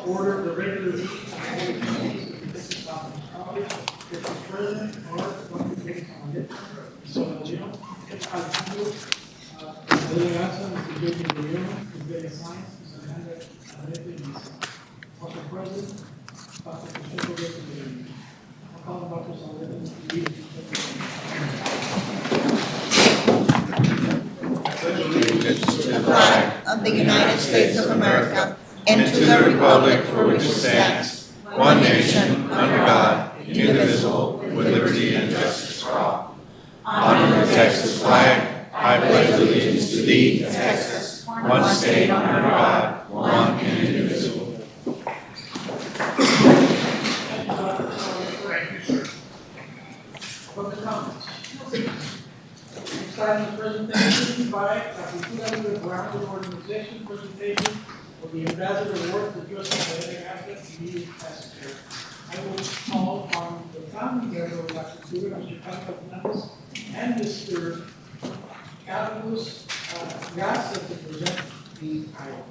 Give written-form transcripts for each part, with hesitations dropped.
order the regular meeting of the Board of Trustees of the District Office College. If the president or going to take on it. So, you know, Alejandro, Adela Garza, Mr. David Leon, Mr. Betty Science, Mr. Alejandro, Adela, also present, Dr. Christopher Wilson. I'll call him Dr. Sullivan to lead. To the flag of the United States of America and to the republic for which it stands, one nation, under God, indivisible, with liberty and justice for all. Honor the Texas flag. I pledge allegiance to thee, Texas, one state under God, one and indivisible. Public comments. Next item is presentation by Cultura de Grounded Organization presentation of the Ambassador Award to Justice Adela Garza, immediate passenger. I will call on the founding member of La Cultura, Mr. Carlos Fernandez, and Mr. Carlos Garza to present the item.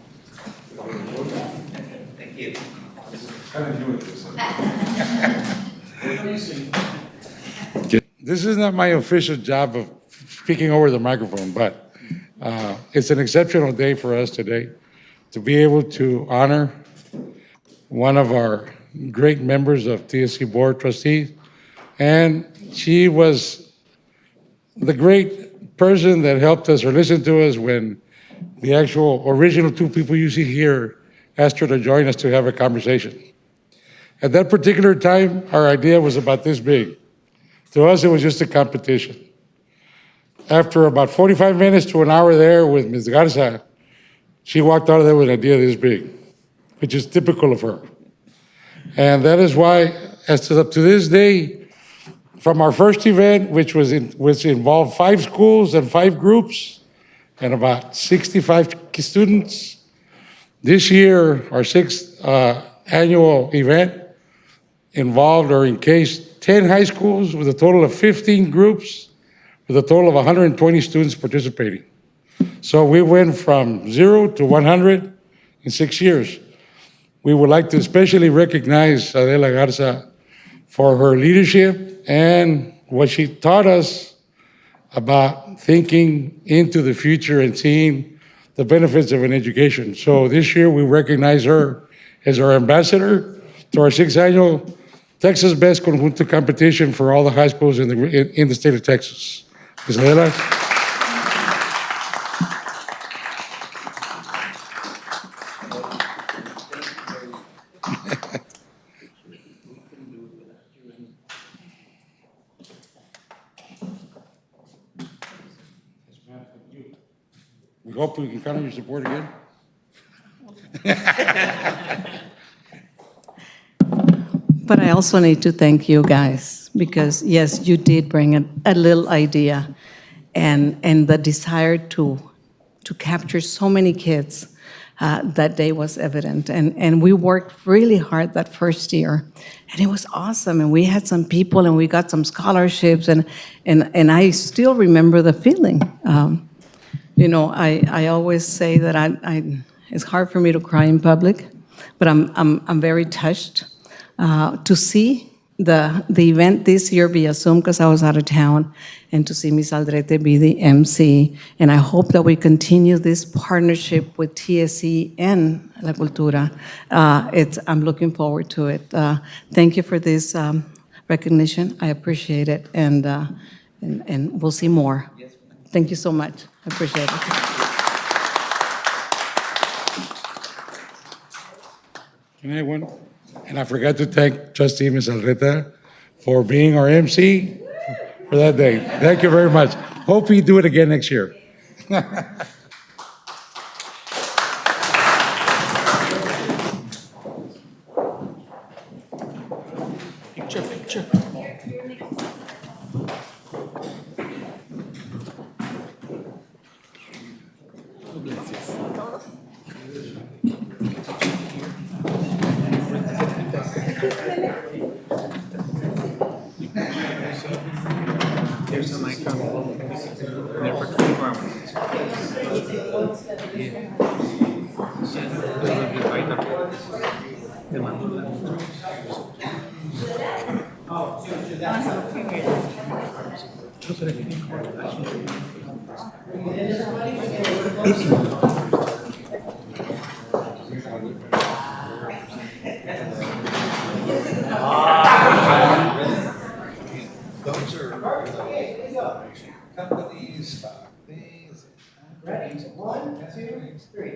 Thank you. How did you do this? What do you see? This is not my official job of speaking over the microphone, but it's an exceptional day for us today to be able to honor one of our great members of TSC Board Trustees. And she was the great person that helped us or listened to us when the actual original two people you see here asked her to join us to have a conversation. At that particular time, our idea was about this big. To us, it was just a competition. After about 45 minutes to an hour there with Ms. Garza, she walked out of there with an idea this big, which is typical of her. And that is why, as to up to this day, from our first event, which involved 5 schools and 5 groups and about 65 students, this year, our 6th annual event involved or encased 10 high schools with a total of 15 groups with a total of 120 students participating. So we went from 0 to 100 in 6 years. We would like to especially recognize Adela Garza for her leadership and what she taught us about thinking into the future and seeing the benefits of an education. So this year we recognize her as our ambassador to our 6th annual Texas Best Conjunto competition for all the high schools in the state of Texas. Ms. Adela. We hope we can count on your support again. But I also need to thank you guys because, yes, you did bring a little idea and the desire to capture so many kids that day was evident. And we worked really hard that first year, and it was awesome. And we had some people, and we got some scholarships, and I still remember the feeling. You know, I always say that it's hard for me to cry in public, but I'm very touched to see the event this year via Zoom because I was out of town, and to see Ms. Aldrete be the MC. And I hope that we continue this partnership with TSC and La Cultura. I'm looking forward to it. Thank you for this recognition. I appreciate it, and we'll see more. Thank you so much. I appreciate it. Can I have one? And I forgot to thank Trustee Ms. Aldrete for being our MC for that day. Thank you very much. Hope we do it again next year. Picture. There's a microphone there for 24 hours. Yeah. It'll be right up there. Those are companies, stock things. Ready? One, two, three.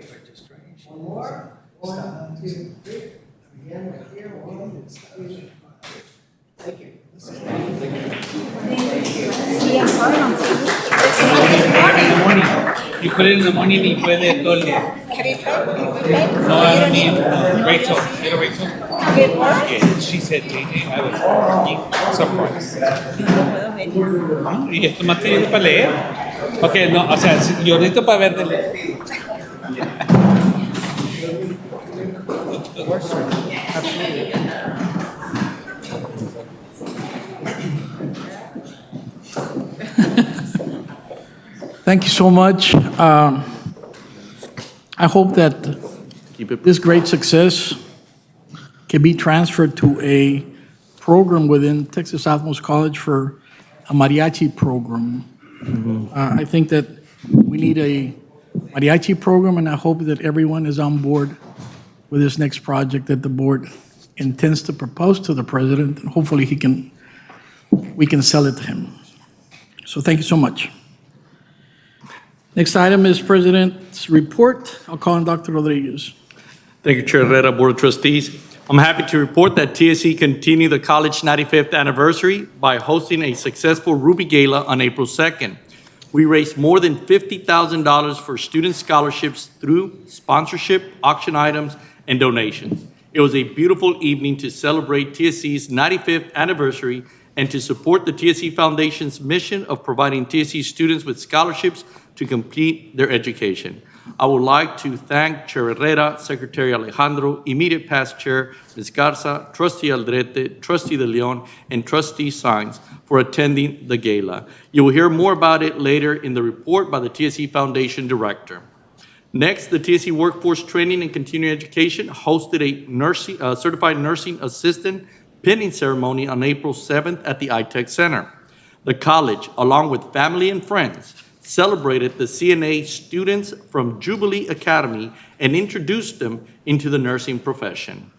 One more. One, two, three. Again, right here. One, two. Thank you. You put it in the morning y puede todo el día. No, I don't need Rachel. You know Rachel? Yeah, she said, JJ, I was surprised. Y esto más te ayuda para leer. Ok, no, o sea, yo necesito para ver de leer. Thank you so much. I hope that this great success can be transferred to a program within Texas Southmost College for a mariachi program. I think that we need a mariachi program, and I hope that everyone is on board with this next project that the board intends to propose to the president, and hopefully we can sell it to him. So thank you so much. Next item is President's report. I'll call on Dr. Rodriguez. Thank you, Chair Herrera, Board of Trustees. I'm happy to report that TSC continued the college 95th anniversary by hosting a successful Ruby Gala on April 2nd. We raised more than $50,000 for student scholarships through sponsorship, auction items, and donations. It was a beautiful evening to celebrate TSC's 95th anniversary and to support the TSC Foundation's mission of providing TSC students with scholarships to complete their education. I would like to thank Chair Herrera, Secretary Alejandro, immediate past Chair Ms. Garza, Trustee Aldrete, Trustee De Leon, and Trustee Saenz for attending the gala. You will hear more about it later in the report by the TSC Foundation Director. Next, the TSC Workforce Training and Continuing Education hosted a certified nursing assistant pinning ceremony on April 7th at the iTech Center. The college, along with family and friends, celebrated the CNA students from Jubilee Academy and introduced them into the nursing profession.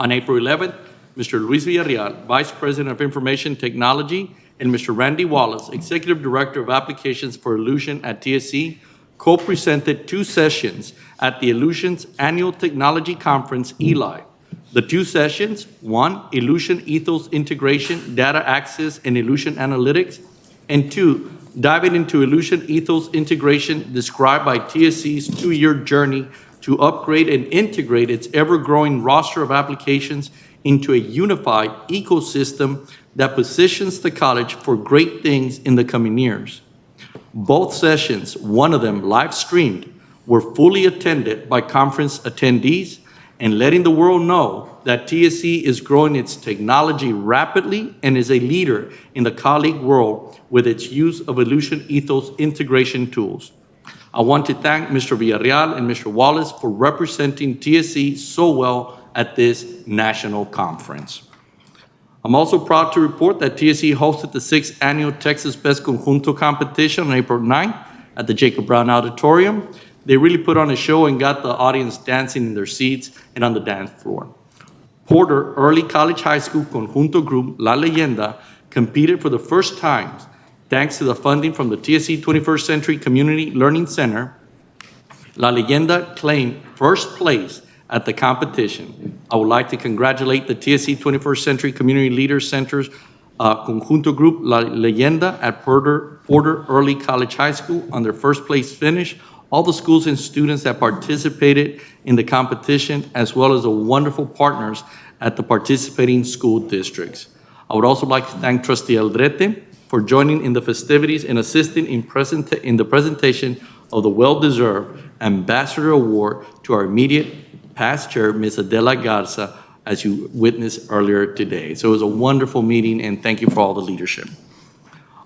On April 11th, Mr. Luis Villarreal, Vice President of Information Technology, and Mr. Randy Wallace, Executive Director of Applications for Illusion at TSC, co-presented 2 sessions at the Illusion's annual technology conference, ELI. The 2 sessions, one, Illusion Ethos Integration, Data Access, and Illusion Analytics, and 2, diving into Illusion Ethos Integration described by TSC's 2-year journey to upgrade and integrate its ever-growing roster of applications into a unified ecosystem that positions the college for great things in the coming years. Both sessions, one of them live streamed, were fully attended by conference attendees and letting the world know that TSC is growing its technology rapidly and is a leader in the colleague world with its use of Illusion Ethos integration tools. I want to thank Mr. Villarreal and Mr. Wallace for representing TSC so well at this national conference. I'm also proud to report that TSC hosted the 6th annual Texas Best Conjunto competition on April 9th at the Jacob Brown Auditorium. They really put on a show and got the audience dancing in their seats and on the dance floor. Porter Early College High School Conjunto Group La Leyenda competed for the first time thanks to the funding from the TSC 21st Century Community Learning Center. La Leyenda claimed first place at the competition. I would like to congratulate the TSC 21st Century Community Leaders Center's Conjunto Group La Leyenda at Porter Early College High School on their first place finish, all the schools and students that participated in the competition, as well as the wonderful partners at the participating school districts. I would also like to thank Trustee Aldrete for joining in the festivities and assisting in the presentation of the well-deserved Ambassador Award to our immediate past chair, Ms. Adela Garza, as you witnessed earlier today. So it was a wonderful meeting, and thank you for all the leadership.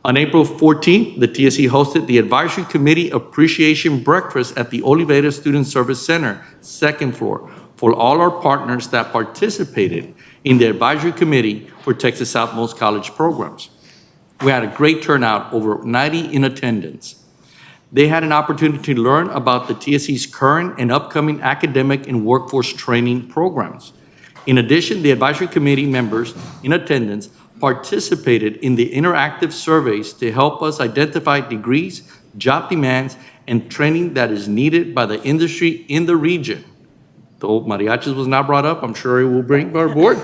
On April 14th, the TSC hosted the Advisory Committee Appreciation Breakfast at the Olivera Student Service Center, 2nd floor, for all our partners that participated in the advisory committee for Texas Southmost College programs. We had a great turnout, over 90 in attendance. They had an opportunity to learn about the TSC's current and upcoming academic and workforce training programs. In addition, the advisory committee members in attendance participated in the interactive surveys to help us identify degrees, job demands, and training that is needed by the industry in the region. Though mariachis was not brought up, I'm sure it will bring our board.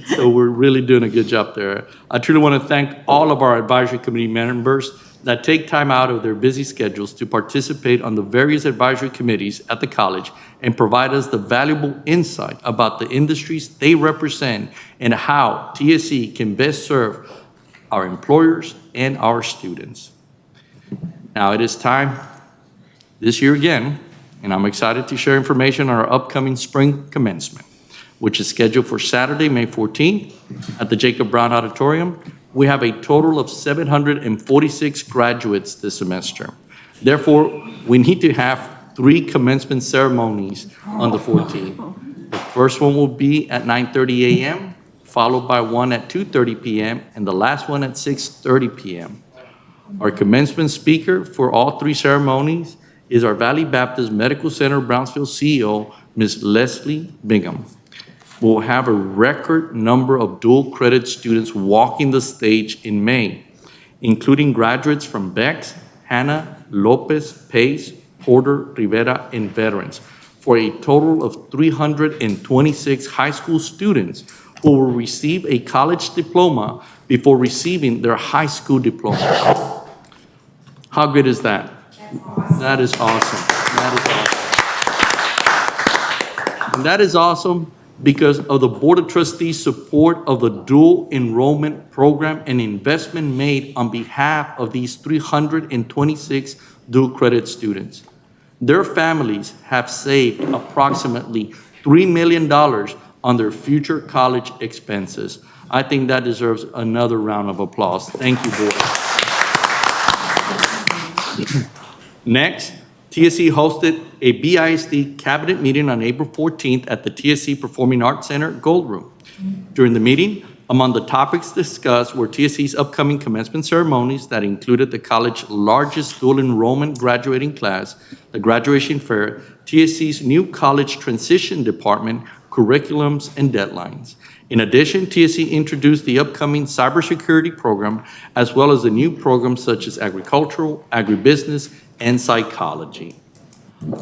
So we're really doing a good job there. I truly want to thank all of our advisory committee members that take time out of their busy schedules to participate on the various advisory committees at the college and provide us the valuable insight about the industries they represent and how TSC can best serve our employers and our students. Now it is time this year again, and I'm excited to share information on our upcoming spring commencement, which is scheduled for Saturday, May 14th at the Jacob Brown Auditorium. We have a total of 746 graduates this semester. Therefore, we need to have 3 commencement ceremonies on the 14th. The first one will be at 9:30 a.m., followed by one at 2:30 p.m., and the last one at 6:30 p.m. Our commencement speaker for all 3 ceremonies is our Valley Baptist Medical Center Brownsville CEO, Ms. Leslie Bingham. We'll have a record number of dual credit students walking the stage in May, including graduates from Bex, Hanna, Lopez, Pace, Porter, Rivera, and veterans, for a total of 326 high school students who will receive a college diploma before receiving their high school diploma. How good is that? That is awesome. That is awesome. And that is awesome because of the Board of Trustees' support of the dual enrollment program and investment made on behalf of these 326 dual credit students. Their families have saved approximately $3 million on their future college expenses. I think that deserves another round of applause. Thank you, Board. Next, TSC hosted a BISD cabinet meeting on April 14th at the TSC Performing Arts Center Gold Room. During the meeting, among the topics discussed were TSC's upcoming commencement ceremonies that included the college's largest dual enrollment graduating class, the graduation fair, TSC's new college transition department, curriculums, and deadlines. In addition, TSC introduced the upcoming cybersecurity program, as well as the new programs such as agricultural, agribusiness, and psychology.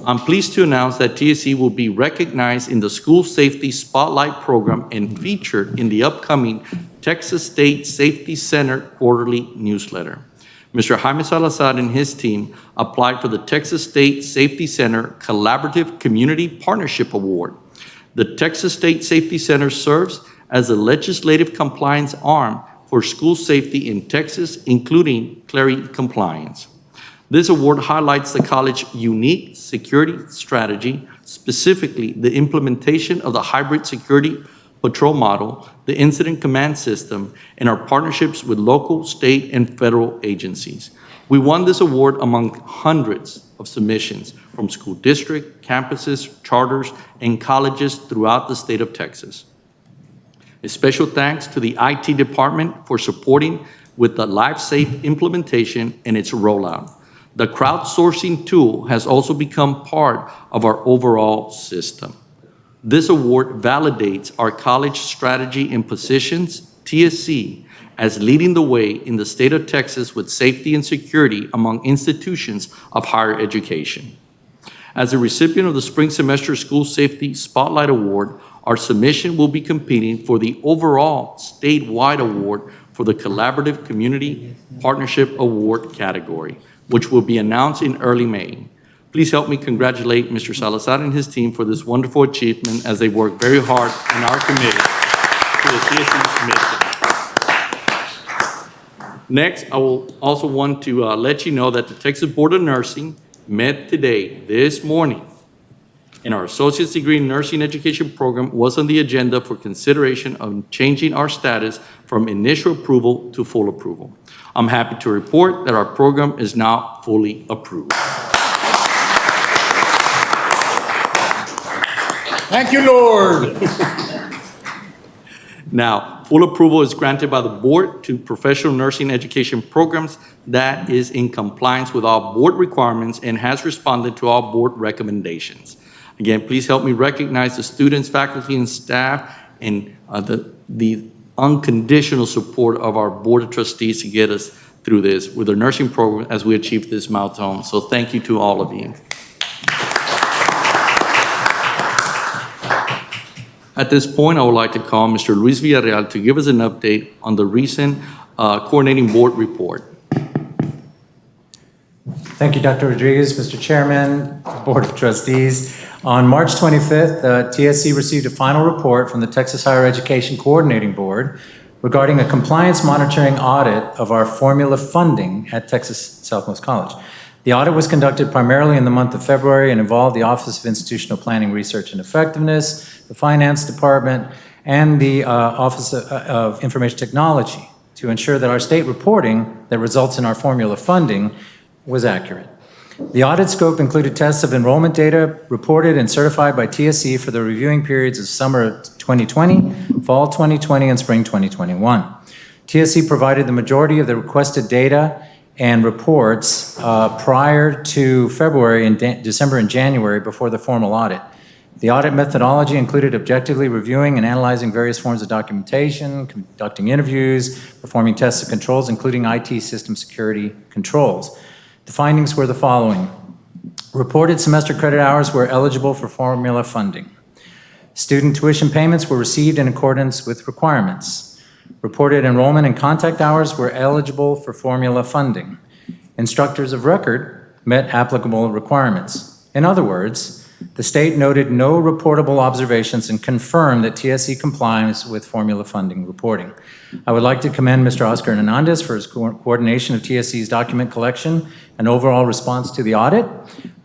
I'm pleased to announce that TSC will be recognized in the School Safety Spotlight Program and featured in the upcoming Texas State Safety Center quarterly newsletter. Mr. Jaime Salazar and his team applied for the Texas State Safety Center Collaborative Community Partnership Award. The Texas State Safety Center serves as a legislative compliance arm for school safety in Texas, including Clery compliance. This award highlights the college's unique security strategy, specifically the implementation of the hybrid security patrol model, the incident command system, and our partnerships with local, state, and federal agencies. We won this award among hundreds of submissions from school districts, campuses, charters, and colleges throughout the state of Texas. A special thanks to the IT department for supporting with the LifeSafe implementation and its rollout. The crowdsourcing tool has also become part of our overall system. This award validates our college strategy and positions TSC as leading the way in the state of Texas with safety and security among institutions of higher education. As a recipient of the Spring Semester School Safety Spotlight Award, our submission will be competing for the overall statewide award for the Collaborative Community Partnership Award category, which will be announced in early May. Please help me congratulate Mr. Salazar and his team for this wonderful achievement as they work very hard in our committee to the TSC mission. Next, I will also want to let you know that the Texas Board of Nursing met today, this morning, and our Associate's Degree in Nursing Education program was on the agenda for consideration of changing our status from initial approval to full approval. I'm happy to report that our program is now fully approved. Thank you, Lord. Now, full approval is granted by the board to professional nursing education programs that is in compliance with all board requirements and has responded to all board recommendations. Again, please help me recognize the students, faculty, and staff, and the unconditional support of our Board of Trustees to get us through this with our nursing program as we achieve this milestone. So thank you to all of you. At this point, I would like to call Mr. Luis Villarreal to give us an update on the recent coordinating board report. Thank you, Dr. Rodriguez. Mr. Chairman, Board of Trustees. On March 25th, TSC received a final report from the Texas Higher Education Coordinating Board regarding a compliance monitoring audit of our formula funding at Texas Southmost College. The audit was conducted primarily in the month of February and involved the Office of Institutional Planning, Research, and Effectiveness, the Finance Department, and the Office of Information Technology to ensure that our state reporting that results in our formula funding was accurate. The audit scope included tests of enrollment data reported and certified by TSC for the reviewing periods of summer 2020, fall 2020, and spring 2021. TSC provided the majority of the requested data and reports prior to February and December and January before the formal audit. The audit methodology included objectively reviewing and analyzing various forms of documentation, conducting interviews, performing tests of controls, including IT system security controls. The findings were the following. Reported semester credit hours were eligible for formula funding. Student tuition payments were received in accordance with requirements. Reported enrollment and contact hours were eligible for formula funding. Instructors of record met applicable requirements. In other words, the state noted no reportable observations and confirmed that TSC complies with formula funding reporting. I would like to commend Mr. Oscar Hernandez for his coordination of TSC's document collection and overall response to the audit.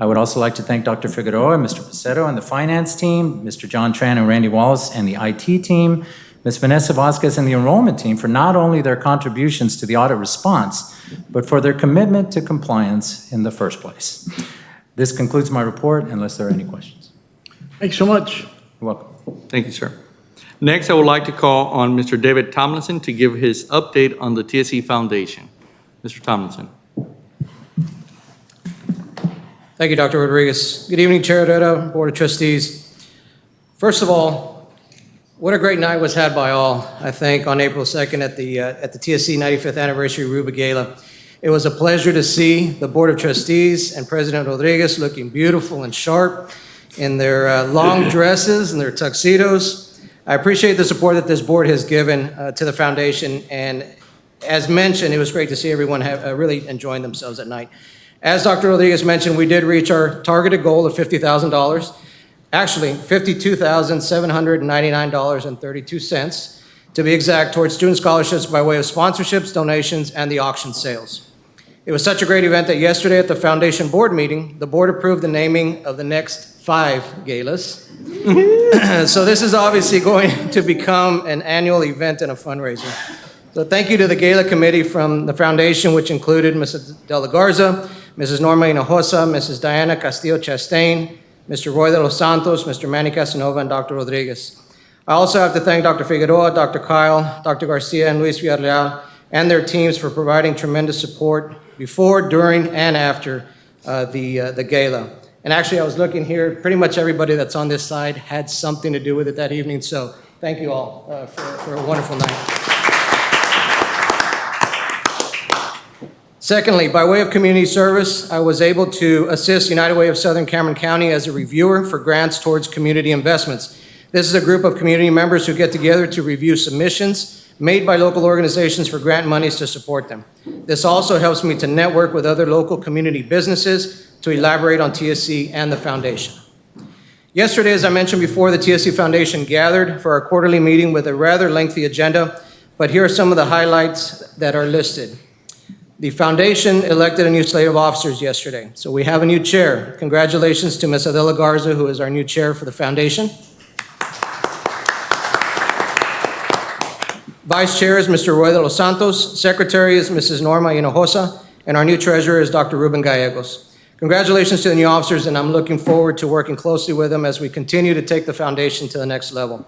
I would also like to thank Dr. Figueroa, Mr. Pacero, and the finance team, Mr. John Tran and Randy Wallace and the IT team, Ms. Vanessa Vasquez and the enrollment team for not only their contributions to the audit response, but for their commitment to compliance in the first place. This concludes my report, unless there are any questions. Thanks so much. You're welcome. Thank you, sir. Next, I would like to call on Mr. David Tomlinson to give his update on the TSC Foundation. Mr. Tomlinson. Thank you, Dr. Rodriguez. Good evening, Chair Adela, Board of Trustees. First of all, what a great night was had by all, I think, on April 2nd at the TSC 95th Anniversary Ruby Gala. It was a pleasure to see the Board of Trustees and President Rodriguez looking beautiful and sharp in their long dresses and their tuxedos. I appreciate the support that this board has given to the foundation, and as mentioned, it was great to see everyone really enjoying themselves at night. As Dr. Rodriguez mentioned, we did reach our targeted goal of $50,000, actually $52,799.32 to be exact, towards student scholarships by way of sponsorships, donations, and the auction sales. It was such a great event that yesterday at the foundation board meeting, the board approved the naming of the next 5 galas. So this is obviously going to become an annual event and a fundraiser. So thank you to the gala committee from the foundation, which included Mrs. Adela Garza, Mrs. Norma Hinojosa, Mrs. Diana Castillo Chastain, Mr. Roy de los Santos, Mr. Manny Casanova, and Dr. Rodriguez. I also have to thank Dr. Figueroa, Dr. Kyle, Dr. Garcia, and Luis Villarreal, and their teams for providing tremendous support before, during, and after the gala. And actually, I was looking here, pretty much everybody that's on this side had something to do with it that evening, so thank you all for a wonderful night. Secondly, by way of community service, I was able to assist United Way of Southern Cameron County as a reviewer for grants towards community investments. This is a group of community members who get together to review submissions made by local organizations for grant monies to support them. This also helps me to network with other local community businesses to elaborate on TSC and the foundation. Yesterday, as I mentioned before, the TSC Foundation gathered for our quarterly meeting with a rather lengthy agenda, but here are some of the highlights that are listed. The foundation elected a new slate of officers yesterday. So we have a new chair. Congratulations to Ms. Adela Garza, who is our new chair for the foundation. Vice Chair is Mr. Roy de los Santos. Secretary is Mrs. Norma Hinojosa. And our new treasurer is Dr. Ruben Gallegos. Congratulations to the new officers, and I'm looking forward to working closely with them as we continue to take the foundation to the next level.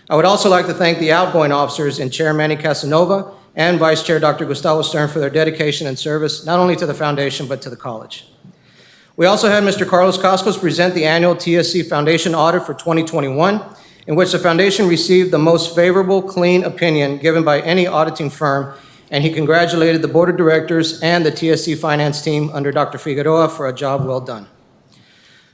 I would also like to thank the outgoing officers in Chair Manny Casanova and Vice Chair Dr. Gustavo Stern for their dedication and service, not only to the foundation, but to the college. We also had Mr. Carlos Cascos present the annual TSC Foundation audit for 2021, in which the foundation received the most favorable clean opinion given by any auditing firm, and he congratulated the board of directors and the TSC finance team under Dr. Figueroa for a job well done.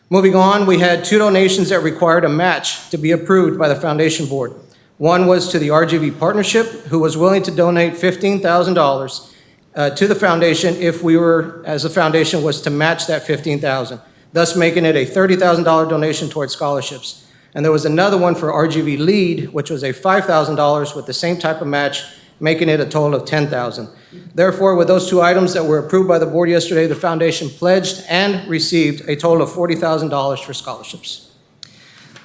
Moving on, we had 2 donations that required a match to be approved by the foundation board. One was to the RGV Partnership, who was willing to donate $15,000 to the foundation if we were, as a foundation, was to match that $15,000, thus making it a $30,000 donation towards scholarships. And there was another one for RGV Lead, which was a $5,000 with the same type of match, making it a total of $10,000. Therefore, with those 2 items that were approved by the board yesterday, the foundation pledged and received a total of $40,000 for scholarships.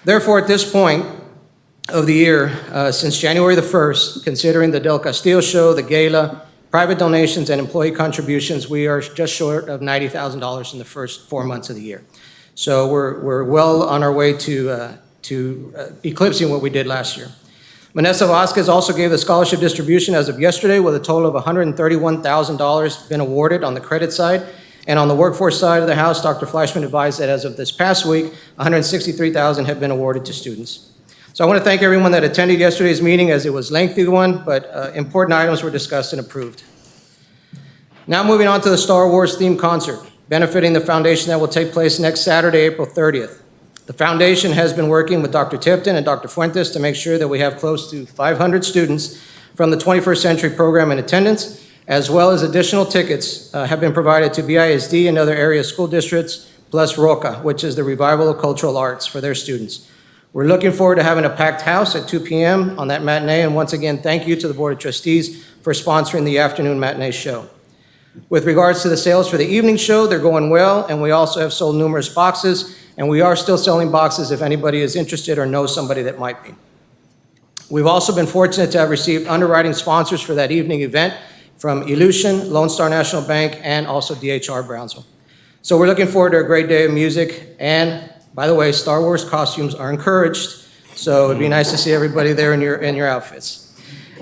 Therefore, at this point of the year, since January the 1st, considering the Del Castillo show, the gala, private donations, and employee contributions, we are just short of $90,000 in the first 4 months of the year. So we're well on our way to eclipsing what we did last year. Vanessa Vasquez also gave the scholarship distribution as of yesterday, with a total of $131,000 been awarded on the credit side. And on the workforce side of the house, Dr. Fleischman advised that as of this past week, $163,000 have been awarded to students. So I want to thank everyone that attended yesterday's meeting, as it was a lengthy one, but important items were discussed and approved. Now moving on to the Star Wars themed concert, benefiting the foundation, that will take place next Saturday, April 30th. The foundation has been working with Dr. Tipton and Dr. Fuentes to make sure that we have close to 500 students from the 21st Century program in attendance, as well as additional tickets have been provided to BISD and other area school districts, plus ROCA, which is the Revival of Cultural Arts, for their students. We're looking forward to having a packed house at 2 p.m. on that matinee, and once again, thank you to the Board of Trustees for sponsoring the afternoon matinee show. With regards to the sales for the evening show, they're going well, and we also have sold numerous boxes, and we are still selling boxes if anybody is interested or knows somebody that might be. We've also been fortunate to have received underwriting sponsors for that evening event from Illusion, Lone Star National Bank, and also DHR Brownsville. So we're looking forward to a great day of music, and by the way, Star Wars costumes are encouraged, so it'd be nice to see everybody there in your outfits.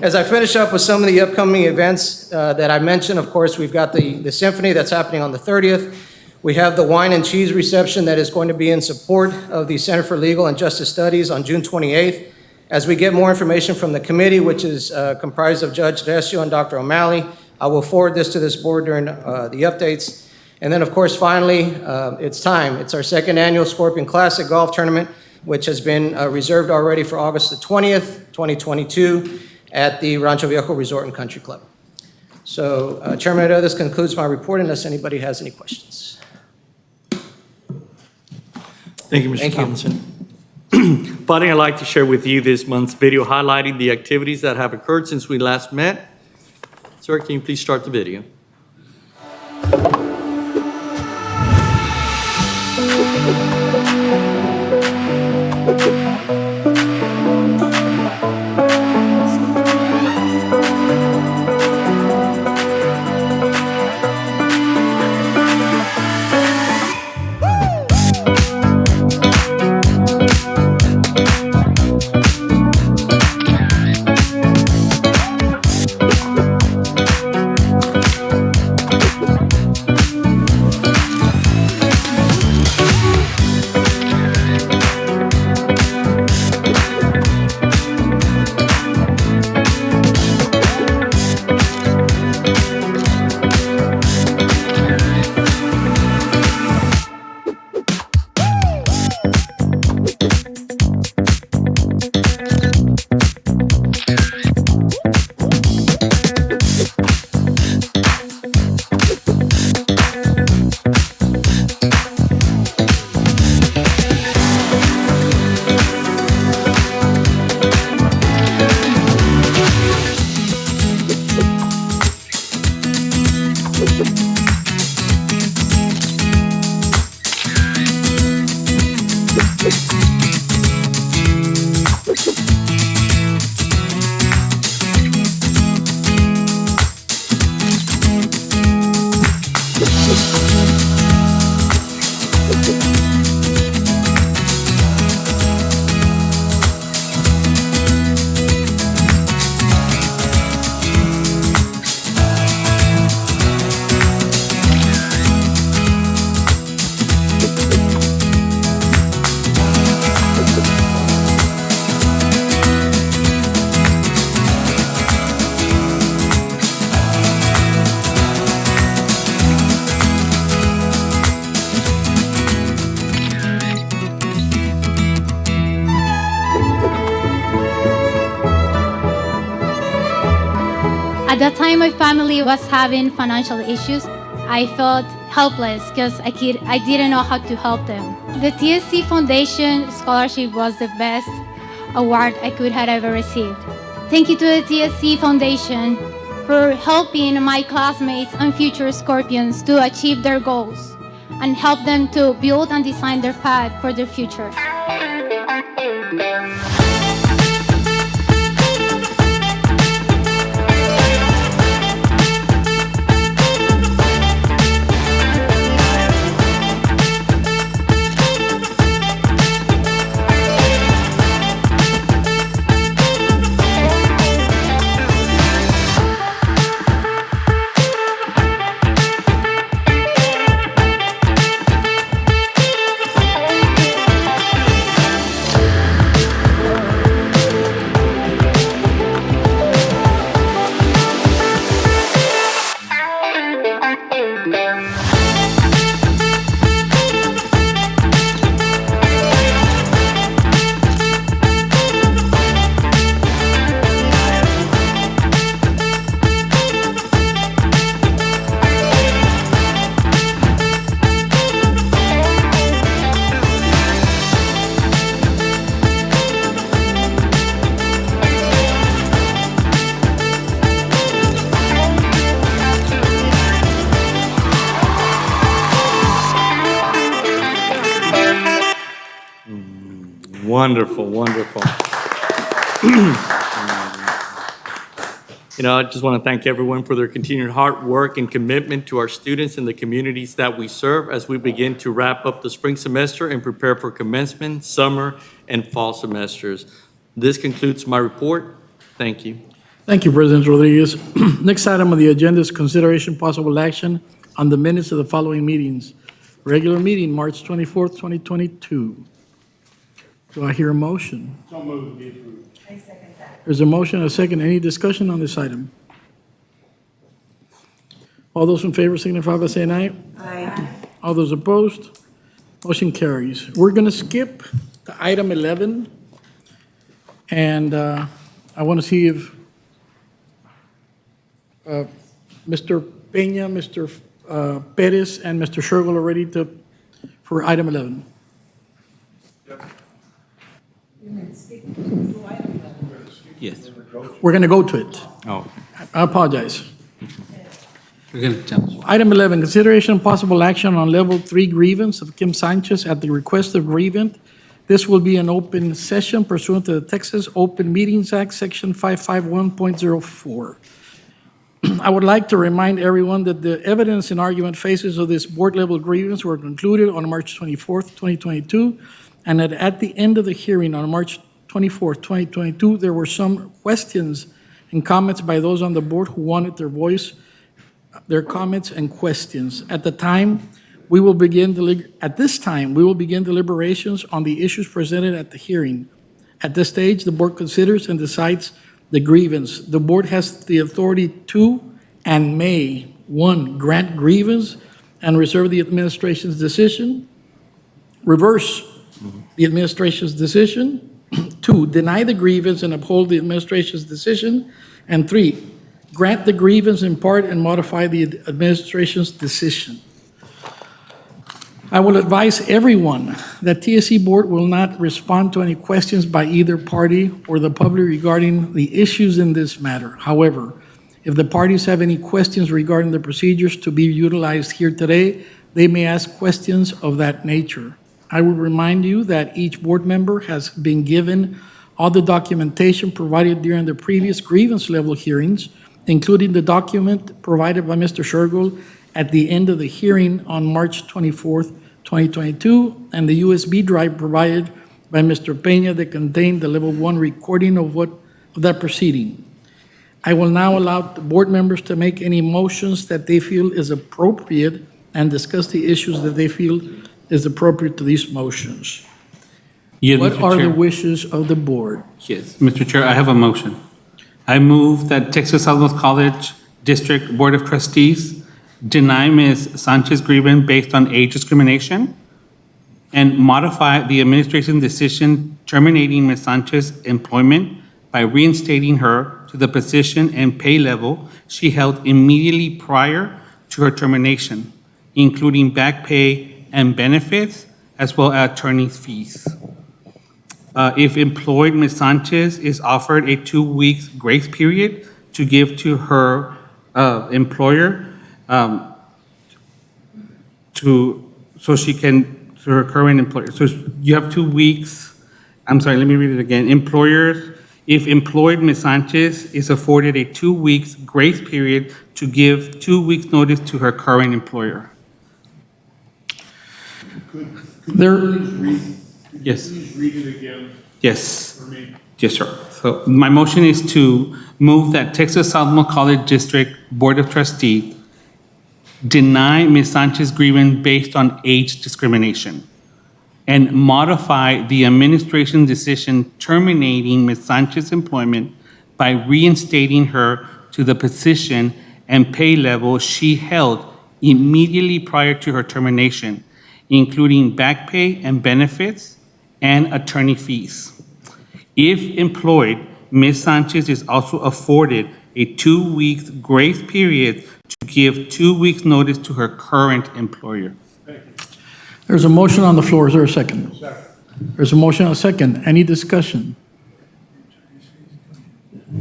As I finish up with some of the upcoming events that I mentioned, of course, we've got the symphony that's happening on the 30th. We have the wine and cheese reception that is going to be in support of the Center for Legal and Justice Studies on June 28th. As we get more information from the committee, which is comprised of Judge Decio and Dr. O'Malley, I will forward this to this board during the updates. And then, of course, finally, it's time. It's our 2nd annual Scorpion Classic Golf Tournament, which has been reserved already for August the 20th, 2022, at the Rancho Viejo Resort and Country Club. So, Chairman Adela, this concludes my report, unless anybody has any questions. Thank you, Mr. Thompson. Finally, I'd like to share with you this month's video highlighting the activities that have occurred since we last met. Sir, can you please start the video? At that time, my family was having financial issues. I felt helpless because I didn't know how to help them. The TSC Foundation Scholarship was the best award I could have ever received. Thank you to the TSC Foundation for helping my classmates and future Scorpions to achieve their goals and help them to build and design their path for their future. Wonderful, wonderful. I just want to thank everyone for their continued hard work and commitment to our students and the communities that we serve as we begin to wrap up the spring semester and prepare for commencement, summer, and fall semesters. This concludes my report. Thank you. Thank you, President Rodriguez. Next item on the agenda is consideration possible action on the minutes of the following meetings. Regular meeting, March 24th, 2022. Do I hear a motion? So moved, be approved. There's a motion and a second. Any discussion on this item? All those in favor signify by saying aye. Aye. All those opposed? Motion carries. We're going to skip to item 11. And I want to see if Mr. Peña, Mr. Perez, and Mr. Shergill are ready for item 11. Yes. We're going to go to it. Oh. I apologize. We're going to jump. Item 11, consideration of possible action on level 3 grievance of Kim Sanchez at the request of grievant. This will be an open session pursuant to the Texas Open Meetings Act, Section 551.04. I would like to remind everyone that the evidence and argument phases of this board-level grievance were concluded on March 24th, 2022, and that at the end of the hearing on March 24th, 2022, there were some questions and comments by those on the board who wanted their voice, their comments and questions. At this time, we will begin deliberations on the issues presented at the hearing. At this stage, the board considers and decides the grievance. The board has the authority to and may, 1, grant grievance and reserve the administration's decision, reverse the administration's decision, 2, deny the grievance and uphold the administration's decision, and 3, grant the grievance in part and modify the administration's decision. I will advise everyone that TSC board will not respond to any questions by either party or the public regarding the issues in this matter. However, if the parties have any questions regarding the procedures to be utilized here today, they may ask questions of that nature. I will remind you that each board member has been given all the documentation provided during the previous grievance level hearings, including the document provided by Mr. Shergill at the end of the hearing on March 24th, 2022, and the USB drive provided by Mr. Peña that contained the level 1 recording of that proceeding. I will now allow the board members to make any motions that they feel is appropriate and discuss the issues that they feel is appropriate to these motions. Yes, What Mr. are the Chair. wishes of the board? Yes, Mr. Chair, I have a motion. I move that Texas Southwest College District Board of Trustees deny Ms. Sanchez grievance based on age discrimination and modify the administration's decision terminating Ms. Sanchez's employment by reinstating her to the position and pay level she held immediately prior to her termination, including back pay and benefits, as well as attorney's fees. If employed, Ms. Sanchez is offered a 2 weeks grace period to give to her employer to her current employer. So you have 2 weeks, I'm sorry, let me read it again. Employers, if employed, Ms. Sanchez is afforded a 2 weeks grace period to give 2 weeks notice to her current employer. There, Yes. Please read it again Yes. for me. Yes, sir. So my motion is to move that Texas Southmost College District Board of Trustees deny Ms. Sanchez grievance based on age discrimination and modify the administration decision terminating Ms. Sanchez's employment by reinstating her to the position and pay level she held immediately prior to her termination, including back pay and benefits and attorney fees. If employed, Ms. Sanchez is also afforded a 2 weeks grace period to give 2 weeks notice to her current employer. there's a motion on the floor. Is there a second? There's a motion and a second. Any discussion?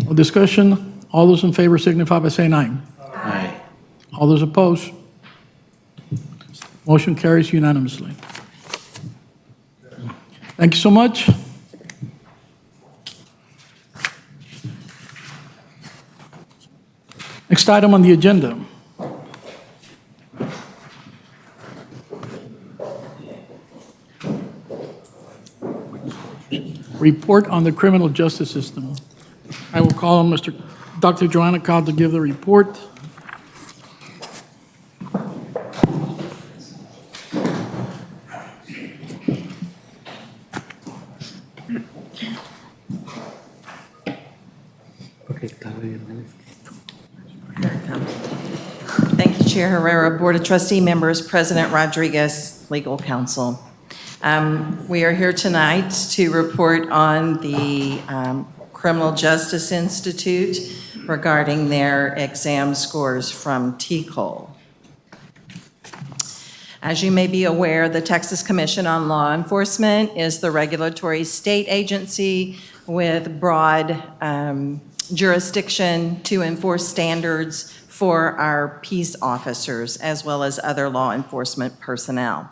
No discussion? All those in favor signify by saying aye. Aye. All those opposed? Motion carries unanimously. Thank you so much. Next item on the agenda. Report on the criminal justice system. I will call on Dr. Joanna Cobb to give the report. Thank you, Chair Herrera, Board of Trustee members, President Rodriguez, Legal Counsel. We are here tonight to report on the Criminal Justice Institute regarding their exam scores from TCOL. As you may be aware, the Texas Commission on Law Enforcement is the regulatory state agency with broad jurisdiction to enforce standards for our peace officers as well as other law enforcement personnel.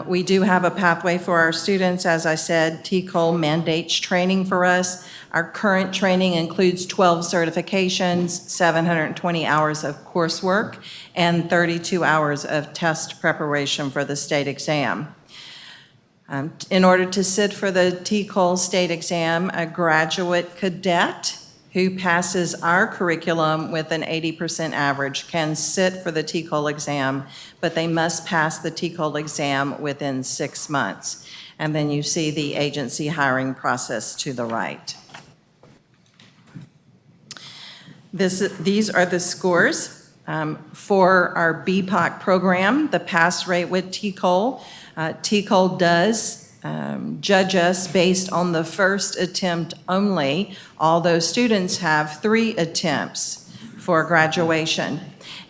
We do have a pathway for our students. As I said, TCOL mandates training for us. Our current training includes 12 certifications, 720 hours of coursework, and 32 hours of test preparation for the state exam. In order to sit for the TCOL state exam, a graduate cadet who passes our curriculum with an 80% average can sit for the TCOL exam, but they must pass the TCOL exam within 6 months. And then you see the agency hiring process to the right. These are the scores for our BPOC program, the pass rate with TCOL. TCOL does judge us based on the first attempt only, although students have 3 attempts for graduation.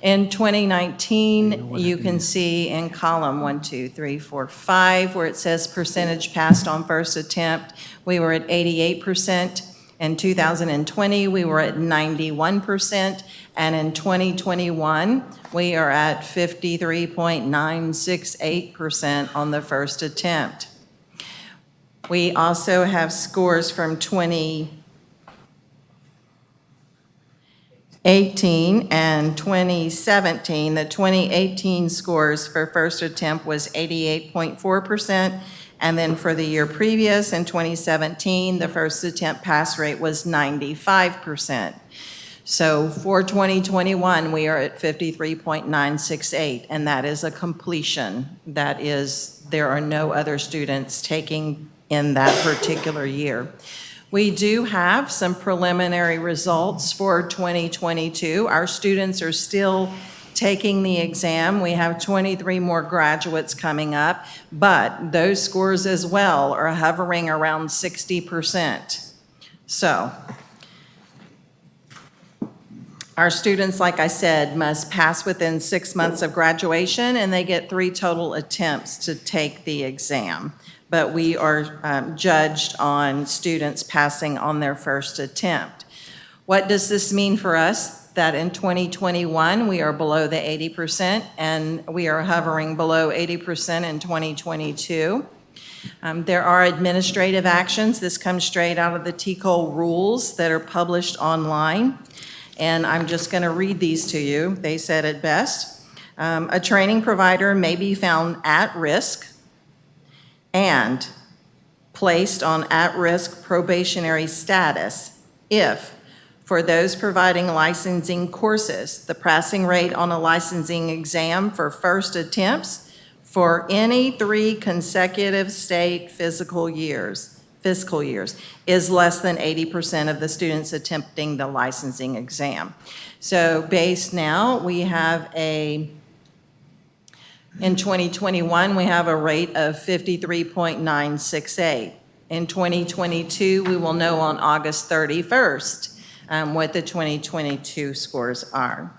In 2019, you can see in column 1, 2, 3, 4, 5, where it says percentage passed on first attempt, we were at 88%. In 2020, we were at 91%, and in 2021, we are at 53.968% on the first attempt. We also have scores from 2018 and 2017. The 2018 scores for first attempt was 88.4%, and then for the year previous, in 2017, the first attempt pass rate was 95%. So for 2021, we are at 53.968, and that is a completion. That is, there are no other students taking in that particular year. We do have some preliminary results for 2022. Our students are still taking the exam. We have 23 more graduates coming up, but those scores as well are hovering around 60%. So, our students, like I said, must pass within 6 months of graduation, and they get 3 total attempts to take the exam. But we are judged on students passing on their first attempt. What does this mean for us? That in 2021, we are below the 80%, and we are hovering below 80% in 2022. There are administrative actions. This comes straight out of the TCOL rules that are published online. And I'm just going to read these to you. They said it best. A training provider may be found at risk and placed on at-risk probationary status if, for those providing licensing courses, the passing rate on a licensing exam for first attempts for any 3 consecutive state fiscal years is less than 80% of the students attempting the licensing exam. So based now, we have in 2021, we have a rate of 53.968. In 2022, we will know on August 31st what the 2022 scores are.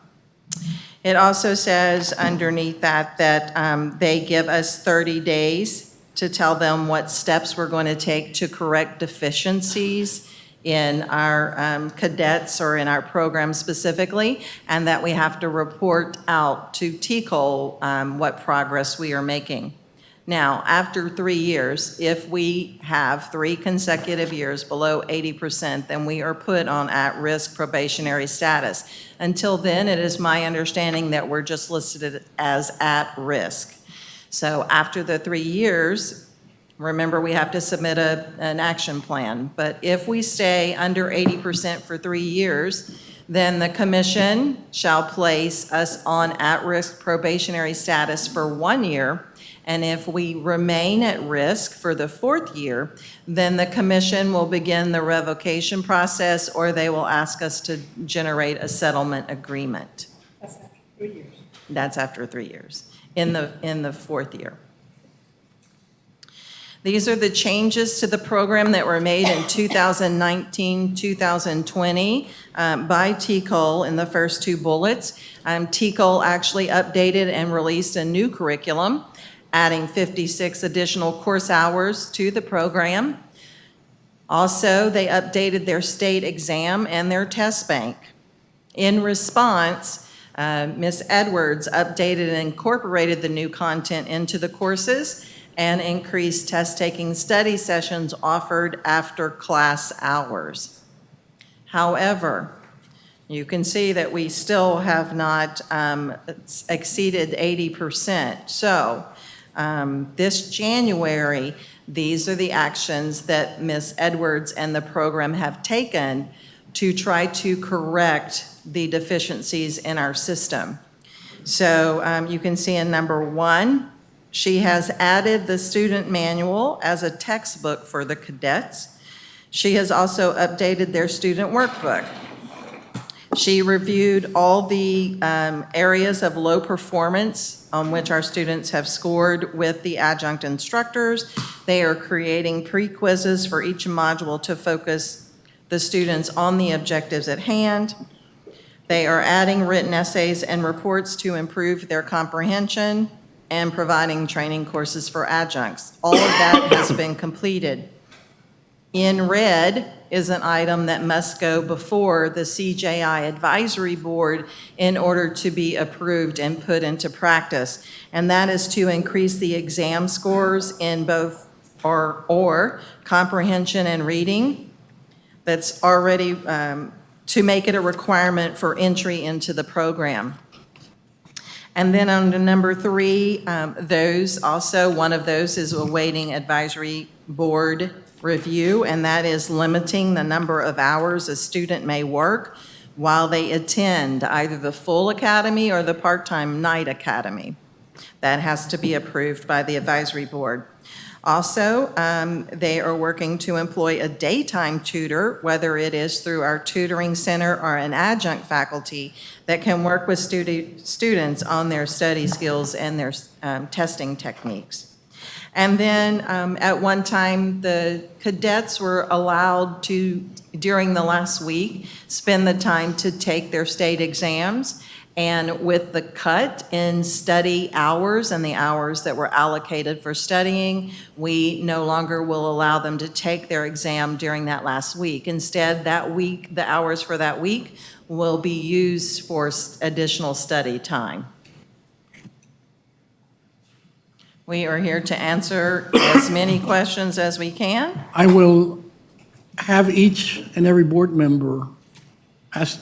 It also says underneath that they give us 30 days to tell them what steps we're going to take to correct deficiencies in our cadets or in our program specifically, and that we have to report out to TCOL what progress we are making. Now, after 3 years, if we have 3 consecutive years below 80%, then we are put on at-risk probationary status. Until then, it is my understanding that we're just listed as at risk. So after the 3 years, remember we have to submit an action plan. But if we stay under 80% for 3 years, then the commission shall place us on at-risk probationary status for 1 year. And if we remain at risk for the 4th year, then the commission will begin the revocation process, or they will ask us to generate a settlement agreement. That's after 3 years. That's after 3 years, in the 4th year. These are the changes to the program that were made in 2019, 2020 by TCOL in the first 2 bullets. TCOL actually updated and released a new curriculum, adding 56 additional course hours to the program. Also, they updated their state exam and their test bank. In response, Ms. Edwards updated and incorporated the new content into the courses and increased test-taking study sessions offered after class hours. However, you can see that we still have not exceeded 80%. So this January, these are the actions that Ms. Edwards and the program have taken to try to correct the deficiencies in our system. So you can see in number 1, she has added the student manual as a textbook for the cadets. She has also updated their student workbook. She reviewed all the areas of low performance on which our students have scored with the adjunct instructors. They are creating pre-quizzes for each module to focus the students on the objectives at hand. They are adding written essays and reports to improve their comprehension and providing training courses for adjuncts. All of that has been completed. In red is an item that must go before the CJI Advisory Board in order to be approved and put into practice. And that is to increase the exam scores in both or comprehension and reading. That's already to make it a requirement for entry into the program. And then on to number 3, one of those is awaiting advisory board review, and that is limiting the number of hours a student may work while they attend either the full academy or the part-time night academy. That has to be approved by the advisory board. Also, they are working to employ a daytime tutor, whether it is through our tutoring center or an adjunct faculty that can work with students on their study skills and their testing techniques. And then at one time, the cadets were allowed to, during the last week, spend the time to take their state exams. And with the cut in study hours and the hours that were allocated for studying, we no longer will allow them to take their exam during that last week. Instead, that week, the hours for that week will be used for additional study time. We are here to answer as many questions as we can. I will have each and every board member ask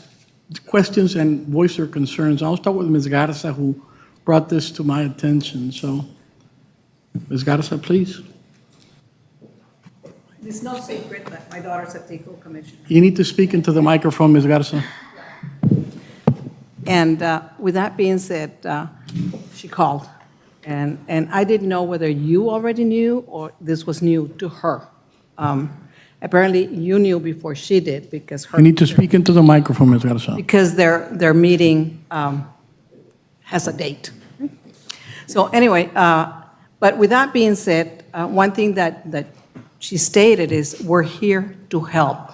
questions and voice their concerns. I'll start with Ms. Garza, who brought this to my attention. So, Ms. Garza, please. It's no secret that my daughter's a TICO commissioner. You need to speak into the microphone, Ms. Garza. And with that being said, she called. And I didn't know whether you already knew or this was new to her. Apparently, you knew before she did because her. You need to speak into the microphone, Ms. Garza. Because their meeting has a date. So anyway, but with that being said, one thing that she stated is we're here to help.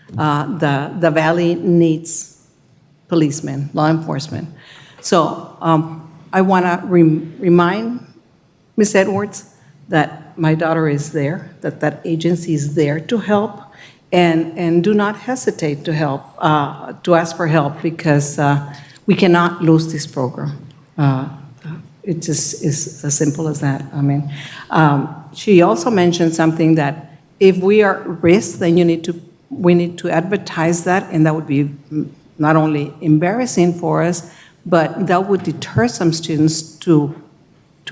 The Valley needs policemen, law enforcement. So I want to remind Ms. Edwards that my daughter is there, that agency is there to help, and do not hesitate to help, to ask for help, because we cannot lose this program. It just is as simple as that. I mean, she also mentioned something that if we are at risk, then we need to advertise that, and that would be not only embarrassing for us, but that would deter some students to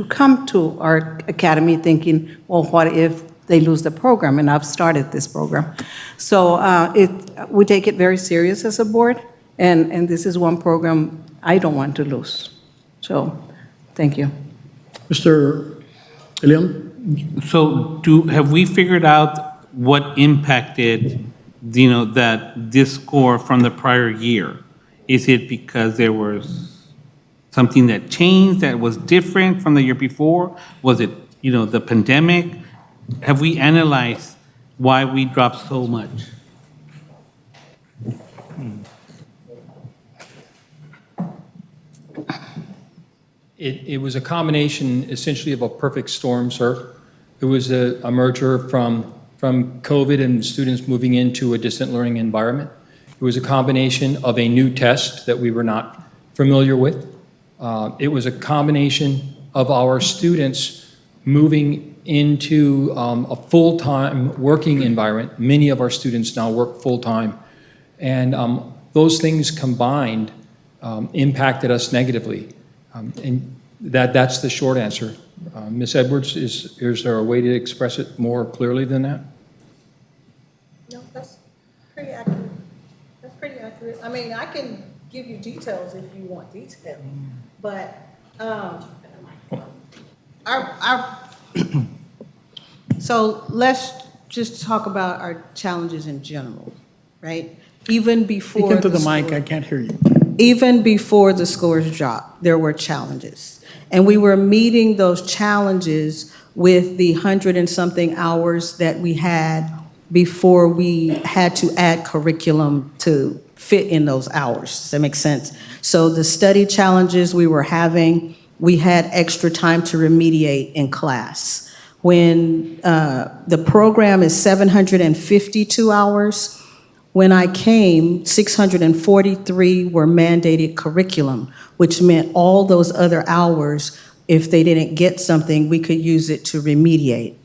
come to our academy thinking, well, what if they lose the program? And I've started this program. So we take it very serious as a board, and this is one program I don't want to lose. So, thank you. Mr. Leon? So have we figured out what impacted, that this score from the prior year? Is it because there was something that changed that was different from the year before? Was it, the pandemic? Have we analyzed why we dropped so much? It was a combination essentially of a perfect storm, sir. It was a merger from COVID and students moving into a distant learning environment. It was a combination of a new test that we were not familiar with. It was a combination of our students moving into a full-time working environment. Many of our students now work full-time. And those things combined impacted us negatively. And that's the short answer. Ms. Edwards, is there a way to express it more clearly than that? No, that's pretty accurate. That's pretty accurate. I mean, I can give you details if you want detail, but so let's just talk about our challenges in general, right? Even before Speak into the mic, I can't hear you. Even before the scores dropped, there were challenges. And we were meeting those challenges with the 100 and something hours that we had before we had to add curriculum to fit in those hours. Does that make sense? So the study challenges we were having, we had extra time to remediate in class. When the program is 752 hours, when I came, 643 were mandated curriculum, which meant all those other hours, if they didn't get something, we could use it to remediate.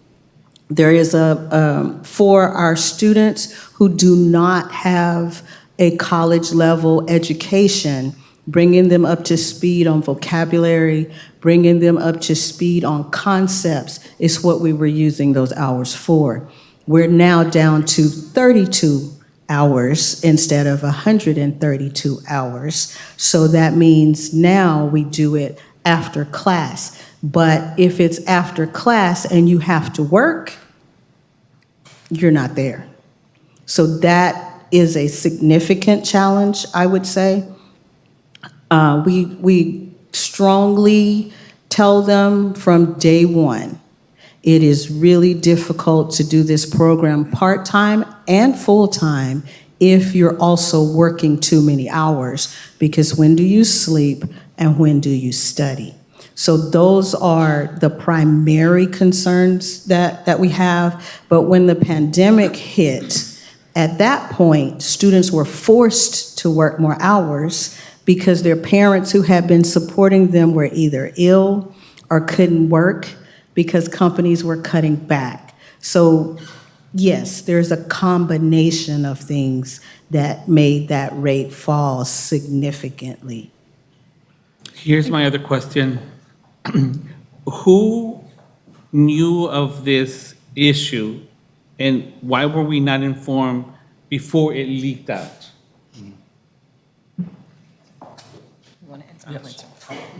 There is for our students who do not have a college level education, bringing them up to speed on vocabulary, bringing them up to speed on concepts is what we were using those hours for. We're now down to 32 hours instead of 132 hours. So that means now we do it after class. But if it's after class and you have to work, you're not there. So that is a significant challenge, I would say. We strongly tell them from day one, It is really difficult to do this program part-time and full-time if you're also working too many hours, because when do you sleep and when do you study? So those are the primary concerns that we have. But when the pandemic hit, at that point, students were forced to work more hours because their parents who had been supporting them were either ill or couldn't work because companies were cutting back. So yes, there's a combination of things that made that rate fall significantly. Here's my other question. Who knew of this issue and why were we not informed before it leaked out?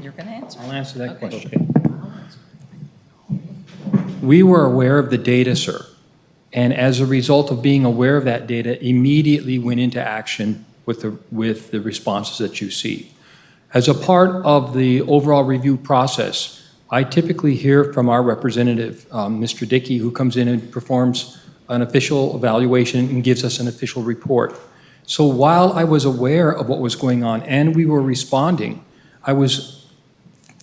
You're going to answer. I'll answer that question. We were aware of the data, sir, and as a result of being aware of that data, immediately went into action with the responses that you see. As a part of the overall review process, I typically hear from our representative, Mr. Dickey, who comes in and performs an official evaluation and gives us an official report. So while I was aware of what was going on and we were responding, I was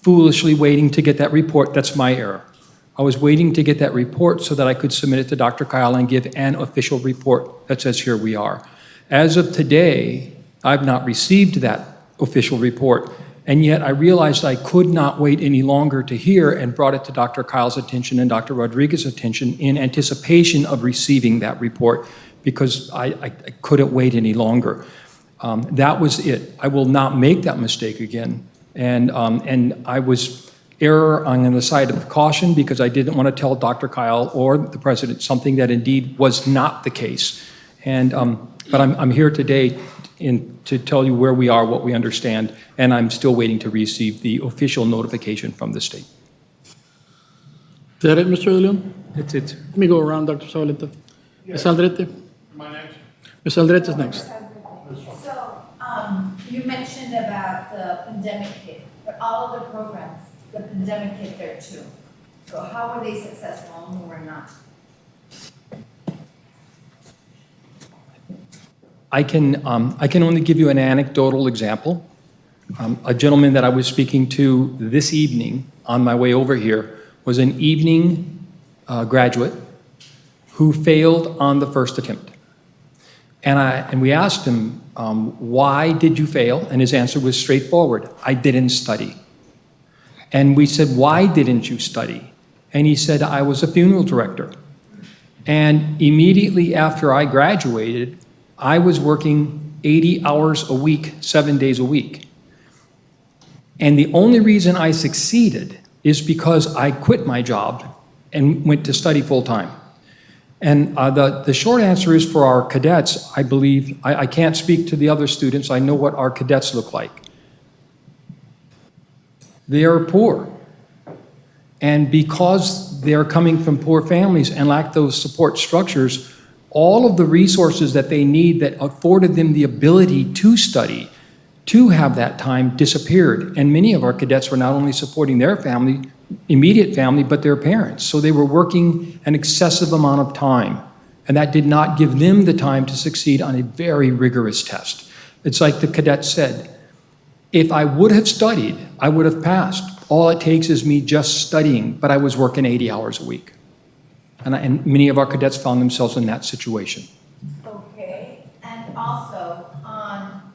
foolishly waiting to get that report. That's my error. I was waiting to get that report so that I could submit it to Dr. Kyle and give an official report that says, here we are. As of today, I've not received that official report, and yet I realized I could not wait any longer to hear and brought it to Dr. Kyle's attention and Dr. Rodriguez's attention in anticipation of receiving that report because I couldn't wait any longer. That was it. I will not make that mistake again. And I was error on the side of caution because I didn't want to tell Dr. Kyle or the president something that indeed was not the case. And but I'm here today to tell you where we are, what we understand, and I'm still waiting to receive the official notification from the state. Is that it, Mr. De Leon? That's it. Let me go around, Dr. Zavaleta. Ms. Aldrete? Ms. Aldrete is next. So, you mentioned about the pandemic hit, but all of the programs, the pandemic hit there too. So how were they successful and who were not? I can only give you an anecdotal example. A gentleman that I was speaking to this evening on my way over here was an evening graduate who failed on the first attempt. And we asked him, why did you fail? And his answer was straightforward, I didn't study. And we said, why didn't you study? And he said, I was a funeral director. And immediately after I graduated, I was working 80 hours a week, 7 days a week. And the only reason I succeeded is because I quit my job and went to study full-time. And the short answer is for our cadets, I believe, I can't speak to the other students, I know what our cadets look like. They are poor. And because they are coming from poor families and lack those support structures, all of the resources that they need that afforded them the ability to study, to have that time, disappeared. And many of our cadets were not only supporting their family, immediate family, but their parents. So they were working an excessive amount of time. And that did not give them the time to succeed on a very rigorous test. It's like the cadet said, if I would have studied, I would have passed. All it takes is me just studying, but I was working 80 hours a week. And many of our cadets found themselves in that situation. Okay, and also on.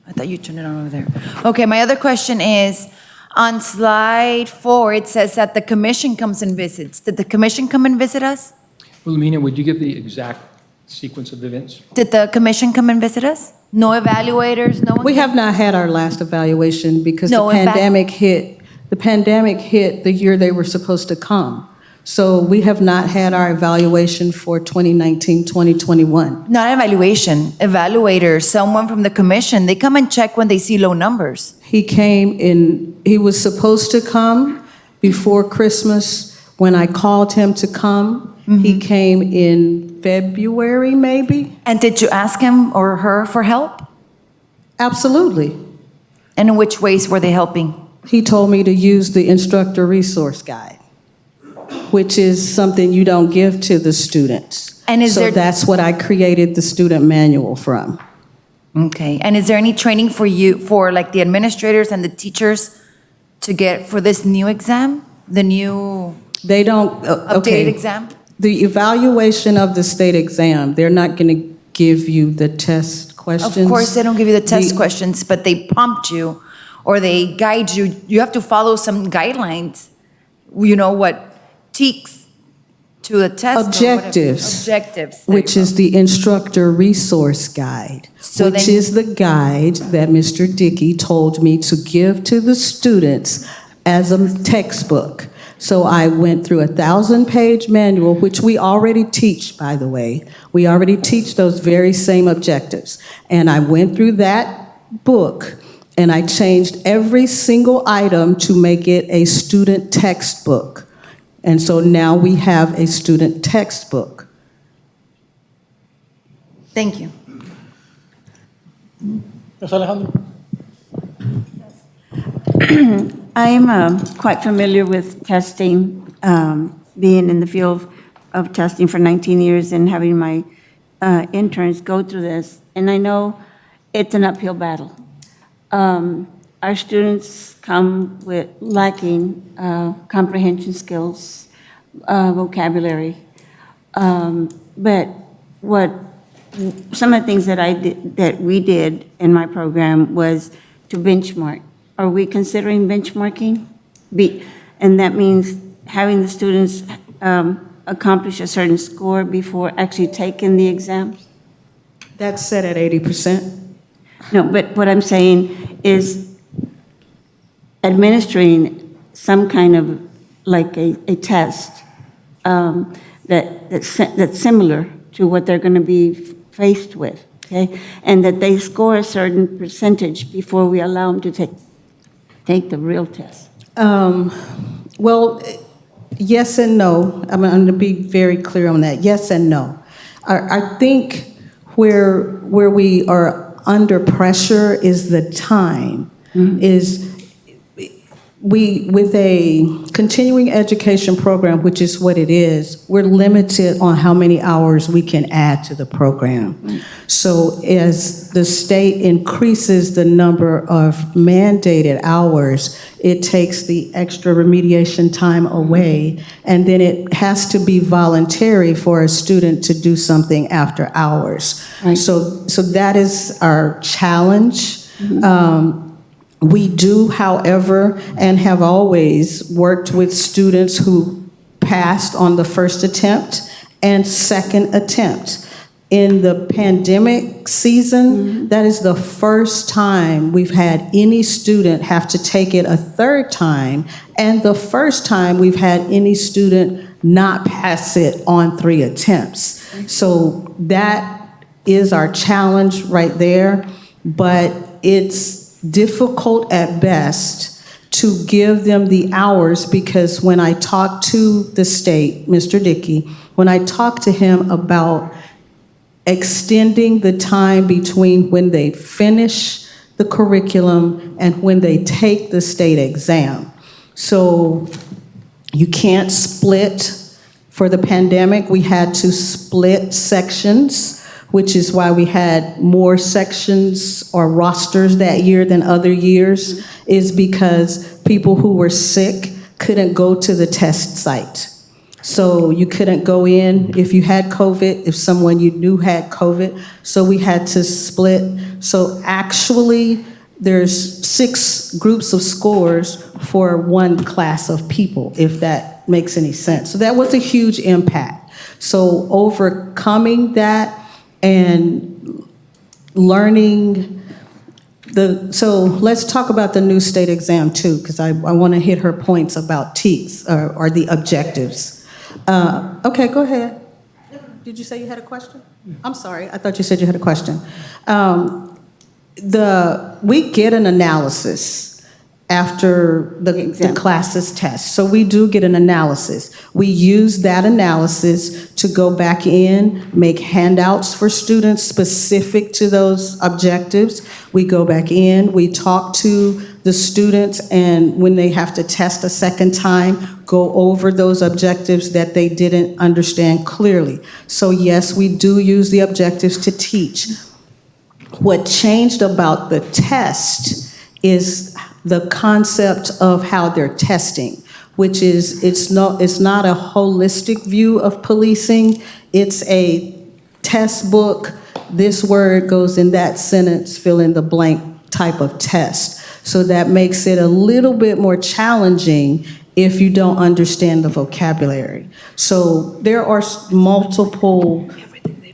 I thought you turned it on over there. Okay, my other question is, on slide 4, it says that the commission comes and visits. Did the commission come and visit us? Well, Lumina, would you give the exact sequence of events? Did the commission come and visit us? No evaluators, no one? We have not had our last evaluation because No, the in fact- pandemic hit. The pandemic hit the year they were supposed to come. So we have not had our evaluation for 2019, 2021. Not evaluation, evaluators, someone from the commission, they come and check when they see low numbers. He came in, he was supposed to come before Christmas. When I called him to come, he came in February, maybe? And did you ask him or her for help? Absolutely. And in which ways were they helping? He told me to use the instructor resource guide. which is something you don't give to the students. And is So there- that's what I created the student manual from. Okay, and is there any training for you, for like the administrators and the teachers to get for this new exam? The new They don't, updated okay. exam? The evaluation of the state exam, they're not going to give you the test questions. Of course, they don't give you the test The- questions, but they prompt you or they guide you. You have to follow some guidelines. You know what TEKS to a test. or whatever. Objectives. Objectives. there Which you is the instructor resource guide, So which then- is the guide that Mr. Dickey told me to give to the students as a textbook. So I went through a 1,000-page manual, which we already teach, by the way. We already teach those very same objectives. And I went through that book, and I changed every single item to make it a student textbook. And so now we have a student textbook. Thank you. Ms. Alejandro? I'm quite familiar with testing, being in the field of testing for 19 years and having my interns go through this. And I know it's an uphill battle. Our students come with lacking comprehension skills, vocabulary. But some of the things that we did in my program was to benchmark. Are we considering benchmarking? And that means having the students accomplish a certain score before actually taking the exams? That's set at 80%. No, but what I'm saying is administering some kind of, like a test that's similar to what they're going to be faced with, okay? And that they score a certain percentage before we allow them to take the real test. Well, yes and no. I'm going to be very clear on that. Yes and no. I think where we are under pressure is the time. Is we, with a continuing education program, which is what it is, we're limited on how many hours we can add to the program. So as the state increases the number of mandated hours, it takes the extra remediation time away, and then it has to be voluntary for a student to do something after hours. Right. So that is our challenge. We do, however, and have always worked with students who passed on the first attempt and second attempt. In the pandemic season, that is the first time we've had any student have to take it a third time, and the first time we've had any student not pass it on 3 attempts. So that is our challenge right there, but it's difficult at best to give them the hours, because when I talk to the state, Mr. Dickey, when I talk to him about extending the time between when they finish the curriculum and when they take the state exam. So you can't split. For the pandemic, we had to split sections, which is why we had more sections or rosters that year than other years, is because people who were sick couldn't go to the test site. So you couldn't go in if you had COVID, if someone you knew had COVID, so we had to split. So actually, there's 6 groups of scores for 1 class of people, if that makes any sense. So that was a huge impact. So overcoming that and learning so let's talk about the new state exam too, because I want to hit her points about TEKS or the objectives. Okay, go ahead. Did you say you had a question? I'm sorry, I thought you said you had a question. We get an analysis after the classes test. So we do get an analysis. We use that analysis to go back in, make handouts for students specific to those objectives. We go back in, we talk to the students, and when they have to test a second time, go over those objectives that they didn't understand clearly. So yes, we do use the objectives to teach. What changed about the test is the concept of how they're testing, which is, it's not a holistic view of policing. It's a test book, this word goes in that sentence, fill in the blank type of test. So that makes it a little bit more challenging if you don't understand the vocabulary. So there are multiple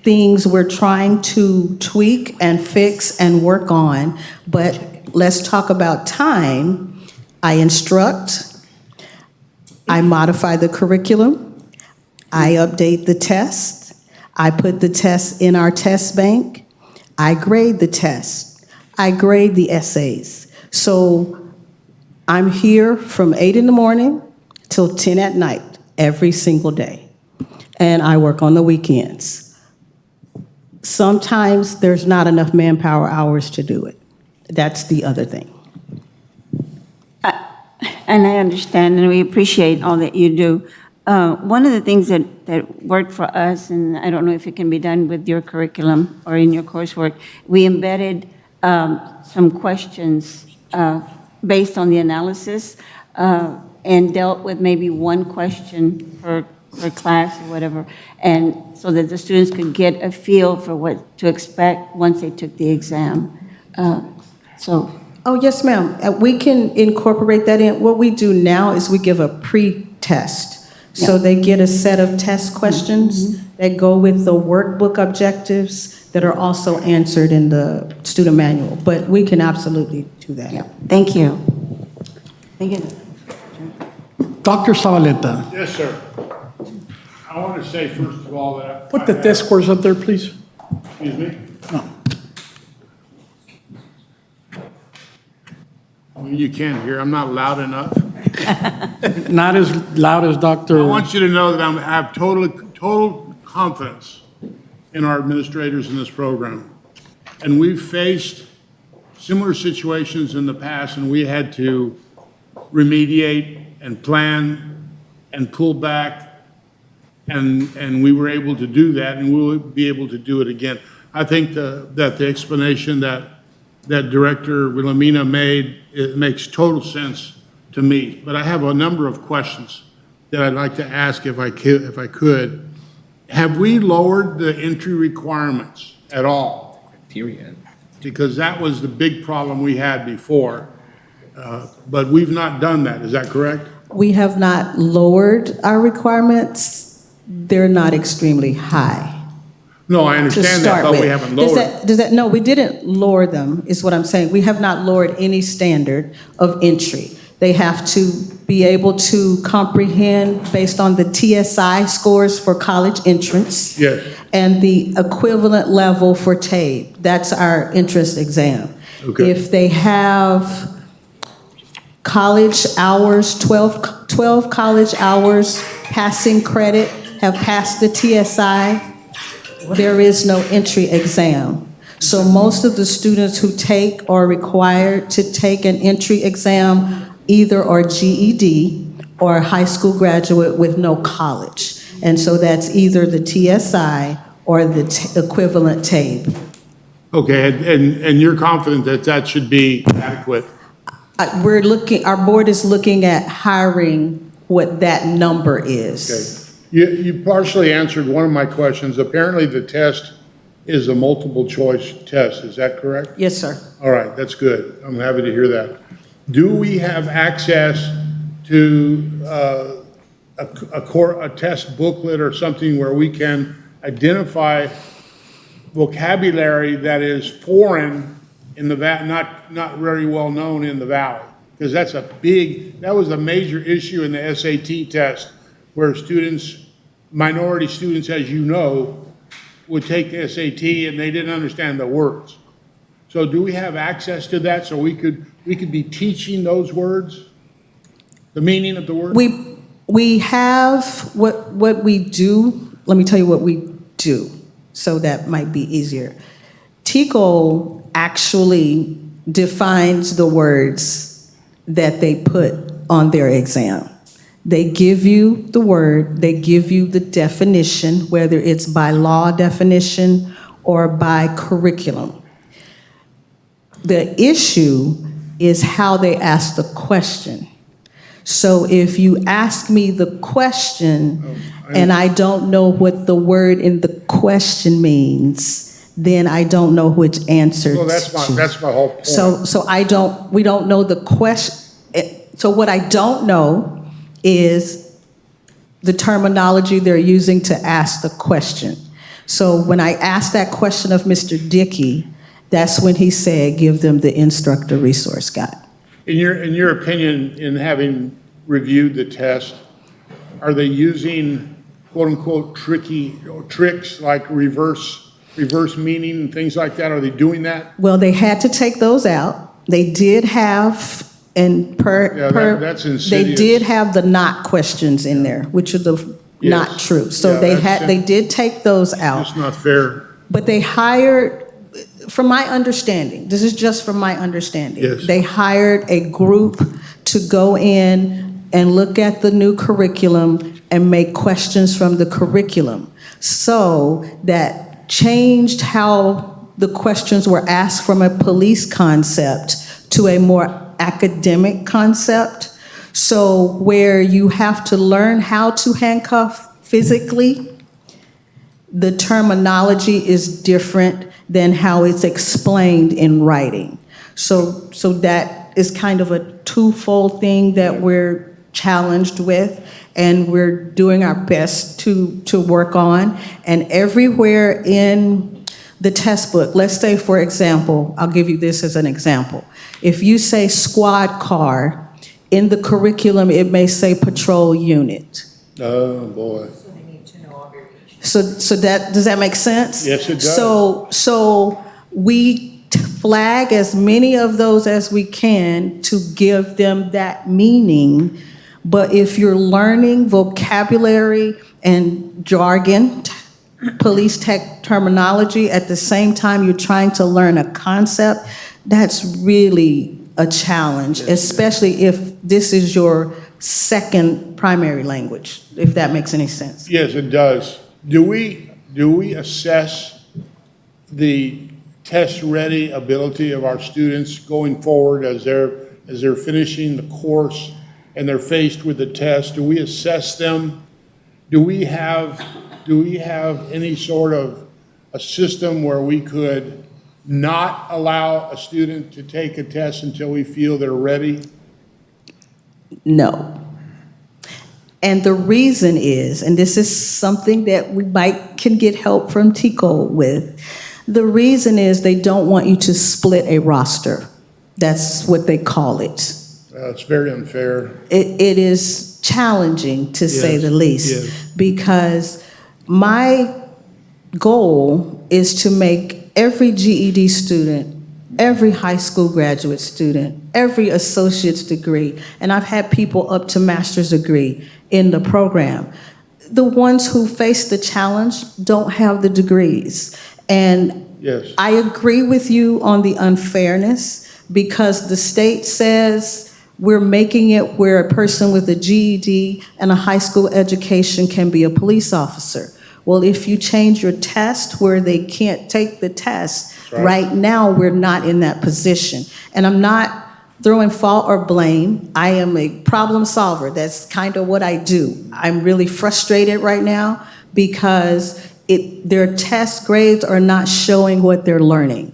things we're trying to tweak and fix and work on, but let's talk about time. I instruct, I modify the curriculum, I update the test, I put the test in our test bank, I grade the test, I grade the essays. So I'm here from 8 in the morning till 10 at night, every single day. And I work on the weekends. Sometimes there's not enough manpower hours to do it. That's the other thing. And I understand, and we appreciate all that you do. One of the things that worked for us, and I don't know if it can be done with your curriculum or in your coursework, we embedded some questions based on the analysis and dealt with maybe one question per class or whatever, and so that the students could get a feel for what to expect once they took the exam. Oh, yes, ma'am. We can incorporate that in. What we do now is we give a pre-test. So they get a set of test questions that go with the workbook objectives that are also answered in the student manual. But we can absolutely do that. Yeah. Thank you. Thank you. Dr. Zavaleta, Yes, sir. I want to say, first of all, that. put the test scores up there, please. Excuse me? No. You can't hear, I'm not loud enough. Not as loud as Dr. I want you to know that I have total confidence in our administrators in this program. And we've faced similar situations in the past, and we had to remediate and plan and pull back, and we were able to do that, and we'll be able to do it again. I think that the explanation that Director Wilhelmina made, it makes total sense to me. But I have a number of questions that I'd like to ask if I could. Have we lowered the entry requirements at all? Period. Because that was the big problem we had before. But we've not done that, is that correct? We have not lowered our requirements. They're not extremely high. No, I To understand that, start but with. we haven't lowered. No, we didn't lower them, is what I'm saying. We have not lowered any standard of entry. They have to be able to comprehend based on the TSI scores for college entrance. Yes. And the equivalent level for TABE. That's our entrance exam. Okay. If they have college hours, 12 college hours passing credit, have passed the TSI, there is no entry exam. So most of the students who take or are required to take an entry exam either are GED or a high school graduate with no college. And so that's either the TSI or the equivalent TABE. Okay, and you're confident that that should be adequate? Our board is looking at hiring what that number is. Okay. You partially answered one of my questions. Apparently, the test is a multiple choice test. Is that correct? Yes, sir. All right, that's good. I'm happy to hear that. Do we have access to a test booklet or something where we can identify vocabulary that is foreign in the not very well known in the Valley? Because that was a major issue in the SAT test, where minority students, as you know, would take the SAT and they didn't understand the words. So do we have access to that so we could be teaching those words, the meaning of the words? We have what we do. Let me tell you what we do, so that might be easier. TICO actually defines the words that they put on their exam. They give you the word, they give you the definition, whether it's by law definition or by curriculum. The issue is how they ask the question. So if you ask me the question and I don't know what the word in the question means, then I don't know which answer Well, to that's my whole point. So we don't know the question. So what I don't know is the terminology they're using to ask the question. So when I asked that question of Mr. Dickey, that's when he said, give them the instructor resource guide. In your opinion, in having reviewed the test, are they using quote-unquote tricks like reverse meaning and things like that? Are they doing that? Well, they had to take those out. They did have, that's insidious. they did have the not questions in there, which are the not true. So they did take those out. It's not fair. But they hired, from my understanding, this is just from my understanding. Yes. They hired a group to go in and look at the new curriculum and make questions from the curriculum. So that changed how the questions were asked from a police concept to a more academic concept. So where you have to learn how to handcuff physically, the terminology is different than how it's explained in writing. So that is kind of a twofold thing that we're challenged with, and we're doing our best to work on. And everywhere in the test book, let's say, for example, I'll give you this as an example. If you say squad car, in the curriculum, it may say patrol unit. Oh, boy. So that, does that make sense? Yes, it does. So we flag as many of those as we can to give them that meaning. But if you're learning vocabulary and jargon, police tech terminology, at the same time you're trying to learn a concept, that's really a challenge, especially if this is your second primary language, if that makes any sense. Yes, it does. Do we assess the test-ready ability of our students going forward as they're finishing the course and they're faced with the test? Do we assess them? Do we have any sort of a system where we could not allow a student to take a test until we feel they're ready? No. And the reason is, and this is something that we can get help from TICO with, the reason is they don't want you to split a roster. That's what they call it. It's very unfair. It is challenging, to say the least, because my goal is to make every GED student, every high school graduate student, every associate's degree, and I've had people up to master's degree in the program. The ones who face the challenge don't have the degrees. And yes, I agree with you on the unfairness, because the state says we're making it where a person with a GED and a high school education can be a police officer. Well, if you change your test where they can't take the test, right now we're not in that position. And I'm not throwing fault or blame. I am a problem solver. That's kind of what I do. I'm really frustrated right now because their test grades are not showing what they're learning,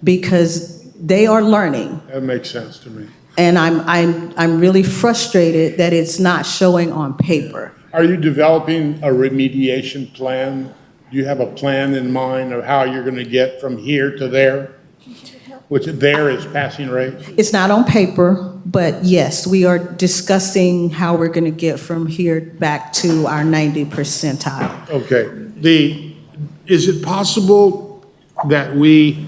because they are learning. that makes sense to me. And I'm really frustrated that it's not showing on paper. Are you developing a remediation plan? Do you have a plan in mind of how you're going to get from here to there? Which there is passing rate? It's not on paper, but yes, we are discussing how we're going to get from here back to our 90 percentile. Okay. Is it possible that we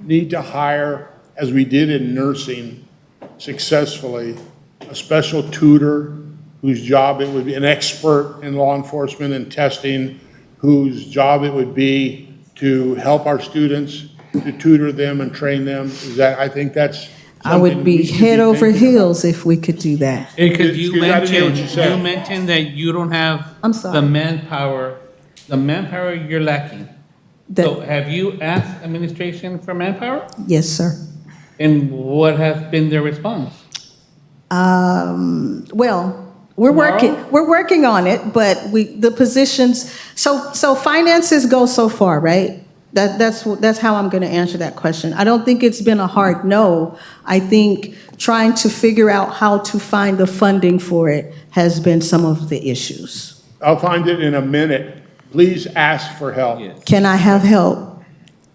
need to hire, as we did in nursing successfully, a special tutor whose job it would be, an expert in law enforcement and testing, whose job it would be to help our students, to tutor them and train them? I think that's I would something be we should head over thinking about. heels if we could do that. Because you Excuse, I didn't hear what you mentioned, said. you mentioned that you don't have I'm sorry. the manpower you're lacking. That- So have you asked administration for manpower? Yes, sir. And what has been their response? Well, we're working on it, but the positions, so finances go so far, right? That's how I'm gonna answer that question. I don't think it's been a hard no. I think trying to figure out how to find the funding for it has been some of the issues. I'll find it in a minute. Please ask for help. Can I have help?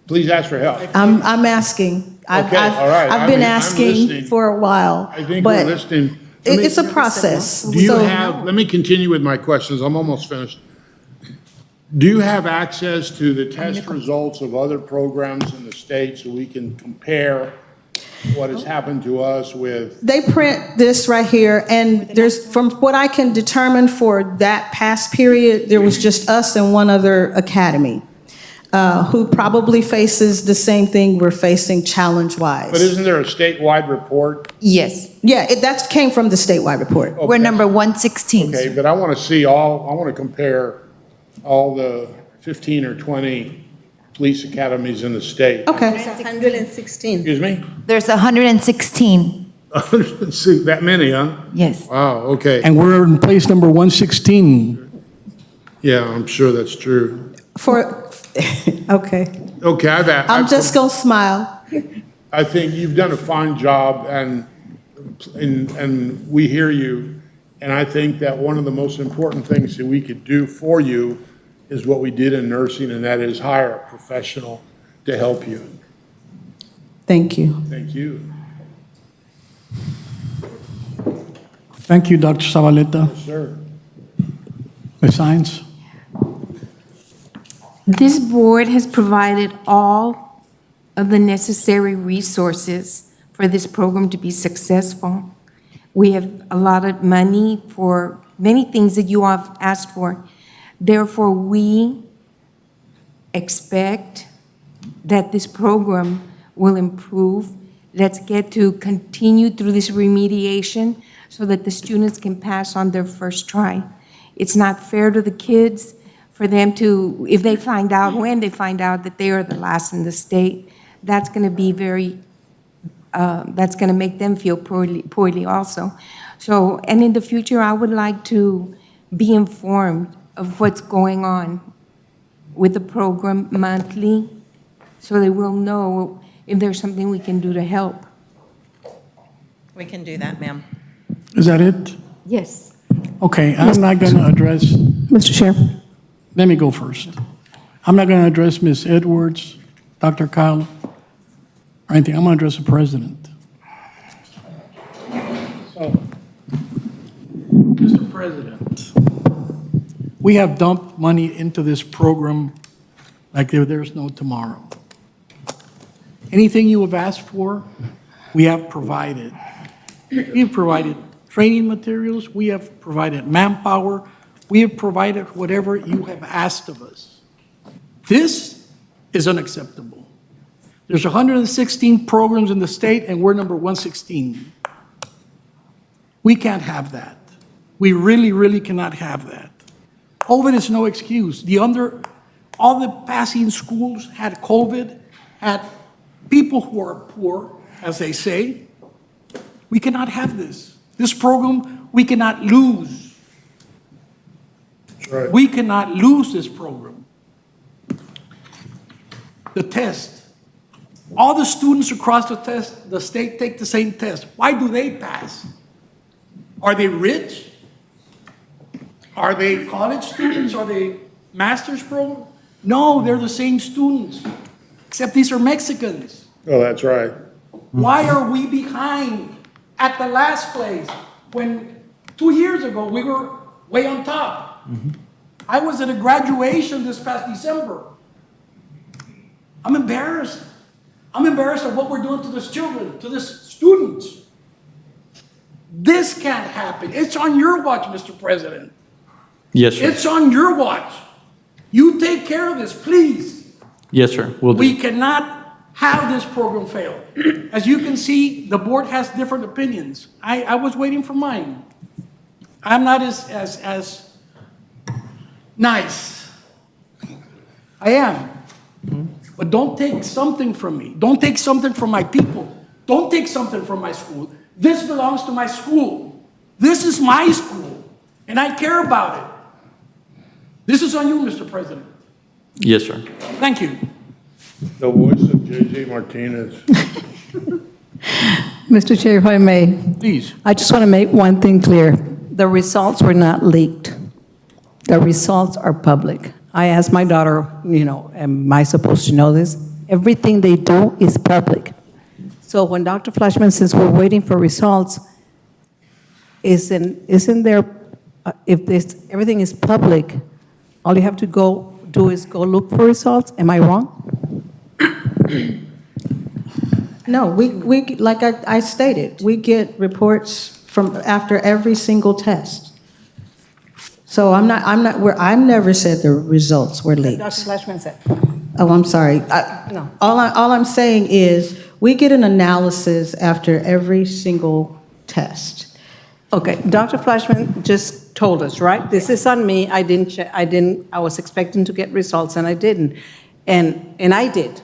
Please ask for help. I'm asking. Okay, all right. I've been I'm asking listening. for a while, I think we're but listening. it's a process. Do you So- have, let me continue with my questions, I'm almost finished. Do you have access to the test results of other programs in the state so we can compare what has happened to us with? They print this right here, and there's, from what I can determine for that past period, there was just us and one other academy who probably faces the same thing we're facing challenge-wise. But isn't there a statewide report? Yes, Yeah, that came from the statewide report. we're number 116. Okay, but I want to see all, I want to compare all the 15 or 20 police academies in the state. Okay. 116. Excuse me? There's 116. See, that many, huh? Yes. Wow, okay. And we're in place number 116. Yeah, I'm sure that's true. Okay. Okay, I'm just gonna smile. I think you've done a fine job and we hear you. And I think that one of the most important things that we could do for you is what we did in nursing, and that is hire a professional to help you. Thank you. Thank you. Thank you, Dr. Zavaleta. Yes, sir. Ms. Science? This board has provided all of the necessary resources for this program to be successful. We have allotted money for many things that you have asked for. Therefore, we expect that this program will improve. Let's get to continue through this remediation so that the students can pass on their first try. It's not fair to the kids for them to, if they find out, when they find out that they are the last in the state, that's going to be that's going to make them feel poorly also. So, and in the future, I would like to be informed of what's going on with the program monthly, so they will know if there's something we can do to help. We can do that, ma'am. Is that it? Yes. Okay, I'm not going to address, Mr. Chair. let me go first. I'm not going to address Ms. Edwards, Dr. Kyle, or anything. I'm going to address the president. So, Mr. President, we have dumped money into this program like there's no tomorrow. Anything you have asked for, we have provided. We've provided training materials, we have provided manpower, we have provided whatever you have asked of us. This is unacceptable. There's 116 programs in the state, and we're number 116. We can't have that. We really, really cannot have that. COVID is no excuse. All the passing schools had COVID, had people who are poor, as they say. We cannot have this. This program, we cannot lose. Right. We cannot lose this program. The test. All the students across the state take the same test. Why do they pass? Are they rich? Are they college students? Are they master's program? No, they're the same students, except these are Mexicans. Oh, that's right. Why are we behind at the last place when 2 years ago we were way on top? I was at a graduation this past December. I'm embarrassed. I'm embarrassed of what we're doing to these children, to these students. This can't happen. It's on your watch, Mr. President. Yes, sir. It's on your watch. You take care of this, please. Yes, sir. Will do. We cannot have this program fail. As you can see, the board has different opinions. I was waiting for mine. I'm not as nice. I am. But don't take something from me. Don't take something from my people. Don't take something from my school. This belongs to my school. This is my school, and I care about it. This is on you, Mr. President. Yes, sir. Thank you. The voice of J.J. Martinez. Mr. Chair, if I may. Please. I just want to make one thing clear. The results were not leaked. The results are public. I asked my daughter, am I supposed to know this? Everything they do is public. So when Dr. Flashman says we're waiting for results, isn't there, if everything is public, all you have to do is go look for results? Am I wrong? No, we like I stated, we get reports from after every single test. So I've never said the results were leaked. Dr. Flashman said. Oh, I'm sorry. No. All I'm saying is, we get an analysis after every single test. Okay, Dr. Flashman just told us, right? This is on me. I was expecting to get results and I didn't. And I did.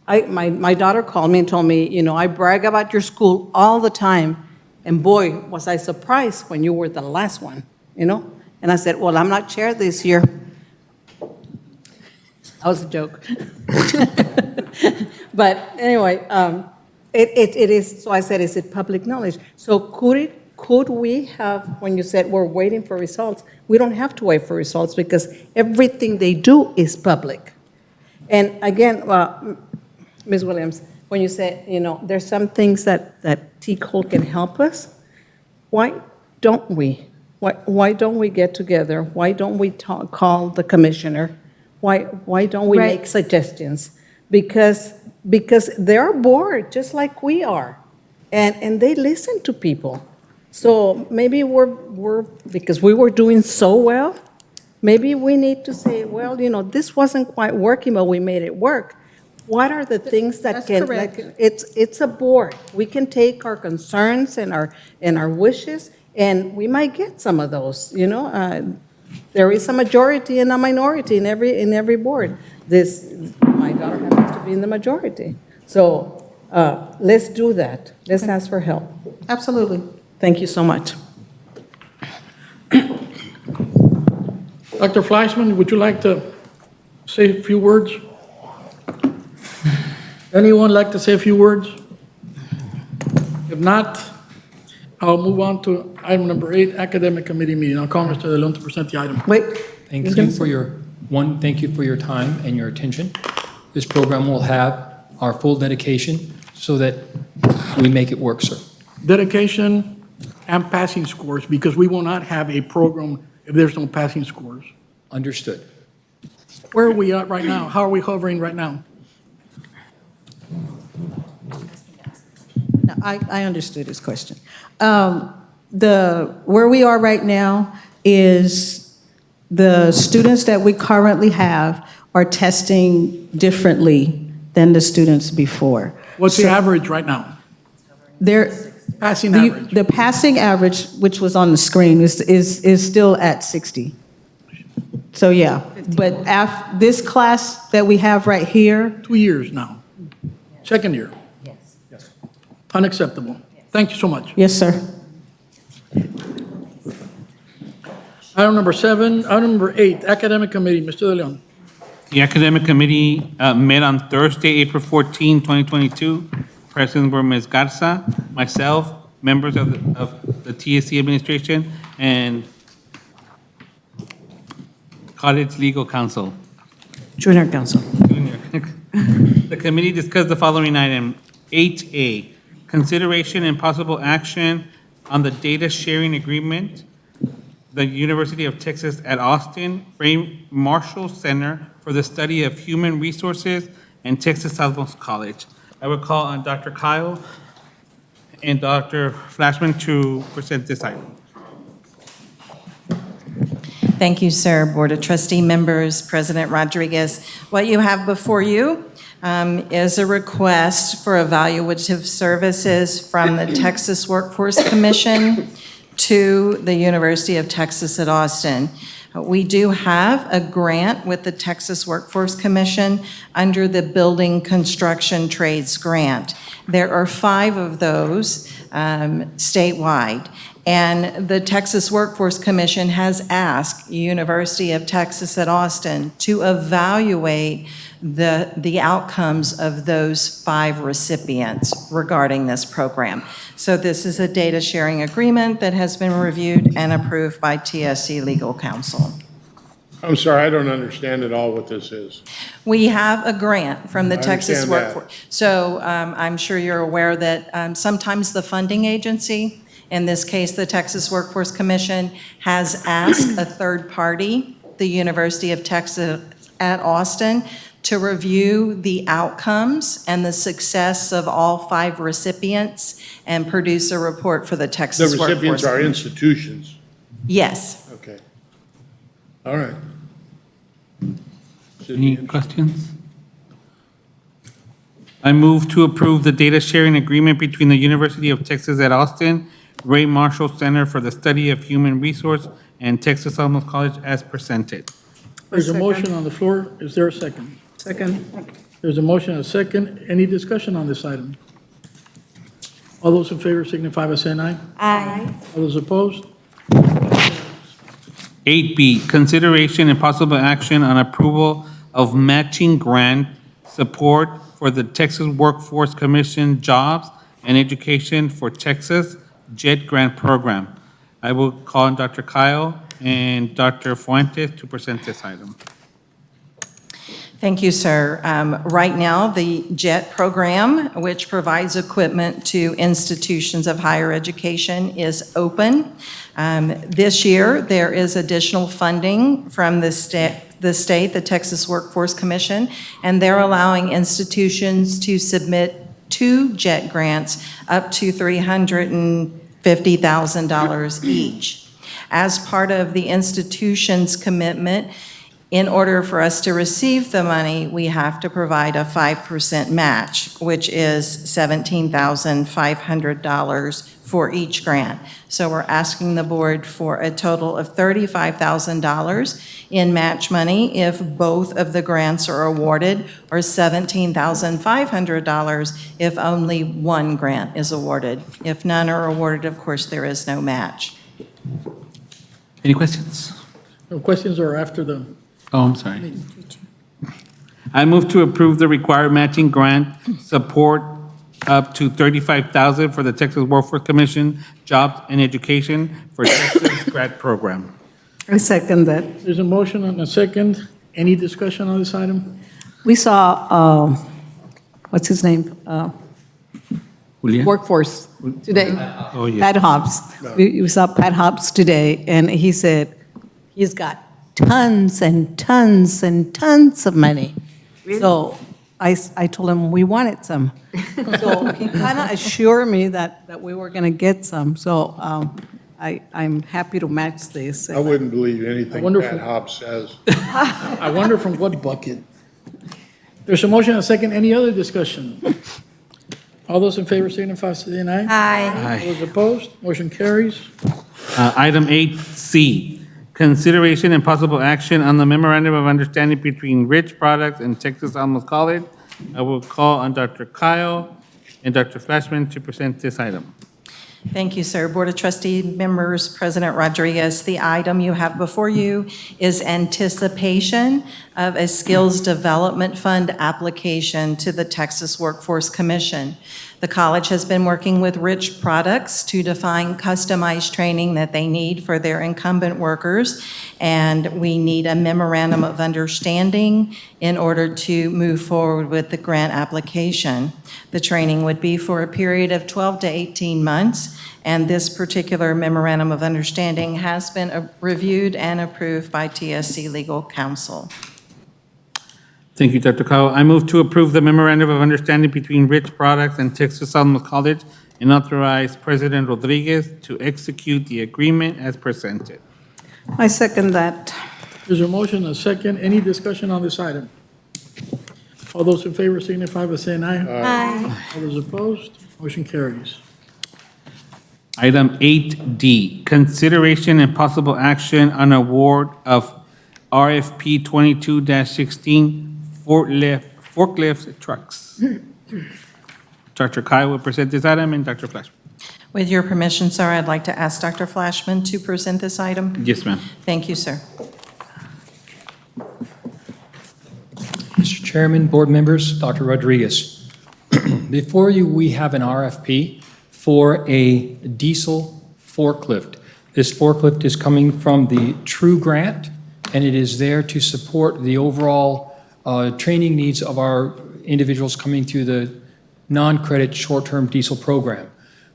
My daughter called me and told me, I brag about your school all the time. And boy, was I surprised when you were the last one, And I said, well, I'm not chair this year. That was a joke. But anyway, it is, so I said, is it public knowledge? So could we have, when you said we're waiting for results, we don't have to wait for results because everything they do is public. And again, Ms. Williams, when you said, there's some things that T-Cole can help us, why don't we? Why don't we get together? Why don't we call the commissioner? Why don't we make suggestions? Because they're bored, just like we are, and they listen to people. So maybe we're because we were doing so well, maybe we need to say, well, this wasn't quite working, but we made it work. What are the things that That's can? correct. It's a board. We can take our concerns and our wishes, and we might get some of those. There is a majority and a minority in every board. My daughter happens to be in the majority. So let's do that. Let's ask for help. Absolutely. Thank you so much. Dr. Fleischman, would you like to say a few words? Anyone like to say a few words? If not, I'll move on to item number 8, academic committee meeting. I'll call Mr. De Leon to present the item. Wait. Thank you for your time and your attention. This program will have our full dedication so that we make it work, sir. Dedication and passing scores, because we will not have a program if there's no passing scores. Understood. Where are we at right now? How are we hovering right now? No, I understood his question. Where we are right now is the students that we currently have are testing differently than the students before. What's the average right now? Passing average. The passing average, which was on the screen, is still at 60. So, yeah, but this class that we have right here. 2 years now. Second year. Yes. Unacceptable. Thank you so much. Yes, sir. Item number 7, item number 8, academic committee, Mr. De Leon. The academic committee met on Thursday, April 14, 2022. President were Ms. Garza, myself, members of the TSC administration, and college legal counsel. Junior counsel. The committee discussed the following item. 8A, consideration and possible action on the data sharing agreement, the University of Texas at Austin, Ray Marshall Center for the Study of Human Resources, and Texas Southmost College. I would call on Dr. Kyle and Dr. Flashman to present this item. Thank you, sir. Board of Trustee members, President Rodriguez. What you have before you is a request for evaluative services from the Texas Workforce Commission to the University of Texas at Austin. We do have a grant with the Texas Workforce Commission under the Building Construction Trades Grant. There are 5 of those statewide. And the Texas Workforce Commission has asked University of Texas at Austin to evaluate the outcomes of those 5 recipients regarding this program. So this is a data sharing agreement that has been reviewed and approved by TSC Legal Counsel. I'm sorry, I don't understand at all what this is. We have a grant from the I Texas understand that. Workforce. So I'm sure you're aware that sometimes the funding agency, in this case, the Texas Workforce Commission, has asked a third party, the University of Texas at Austin, to review the outcomes and the success of all 5 recipients and produce a report for the Texas The Workforce. recipients are institutions. Yes. Okay. All right. Any questions? I move to approve the data sharing agreement between the University of Texas at Austin, Ray Marshall Center for the Study of Human Resource, and Texas Alamos College as presented. There's a motion on the floor. Is there a second? Second. There's a motion and a second. Any discussion on this item? All those in favor signify by saying aye. Aye. All those opposed? 8B, consideration and possible action on approval of matching grant support for the Texas Workforce Commission Jobs and Education for Texas JET Grant Program. I will call on Dr. Kyle and Dr. Fuentes to present this item. Thank you, sir. Right now, the JET program, which provides equipment to institutions of higher education, is open. This year, there is additional funding from the state, the Texas Workforce Commission, and they're allowing institutions to submit 2 JET grants up to $350,000 each. As part of the institution's commitment, in order for us to receive the money, we have to provide a 5% match, which is $17,500 for each grant. So we're asking the board for a total of $35,000 in match money if both of the grants are awarded, or $17,500 if only one grant is awarded. If none are awarded, of course, there is no match. Any questions? No questions are after the. Oh, I'm sorry. I move to approve the required matching grant support up to $35,000 for the Texas Workforce Commission Jobs and Education for Texas Grant Program. I second that. There's a motion and a second. Any discussion on this item? We saw, what's his name? Julian? Workforce today. Oh, yeah. Pat Hobbs. We saw Pat Hobbs today, and he said he's got tons and tons and tons of money. So I told him we wanted some. So he kind of assured me that we were going to get some. So I'm happy to match this. I wouldn't believe anything Wonderful. Pat Hobbs says. I wonder from what bucket. There's a motion and a second. Any other discussion? All those in favor signify by saying aye. Aye. All those opposed? Motion carries. Item 8C, consideration and possible action on the memorandum of understanding between Rich Products and Texas Alamos College. I will call on Dr. Kyle and Dr. Flashman to present this item. Thank you, sir. Board of Trustee members, President Rodriguez, the item you have before you is anticipation of a Skills Development Fund application to the Texas Workforce Commission. The college has been working with Rich Products to define customized training that they need for their incumbent workers, and we need a memorandum of understanding in order to move forward with the grant application. The training would be for a period of 12 to 18 months, and this particular memorandum of understanding has been reviewed and approved by TSC Legal Counsel. Thank you, Dr. Kyle. I move to approve the memorandum of understanding between Rich Products and Texas Alamos College and authorize President Rodriguez to execute the agreement as presented. I second that. There's a motion, a second. Any discussion on this item? All those in favor signify by saying aye. Aye. All those opposed, motion carries. Item 8D, consideration and possible action on award of RFP 22-16 forklift trucks. Dr. Kyle will present this item, and Dr. Flash. With your permission, sir, I'd like to ask Dr. Flashman to present this item. Yes, ma'am. Thank you, sir. Mr. Chairman, board members, Dr. Rodriguez. Before you, we have an RFP for a diesel forklift. This forklift is coming from the True Grant, and it is there to support the overall training needs of our individuals coming through the non-credit short-term diesel program.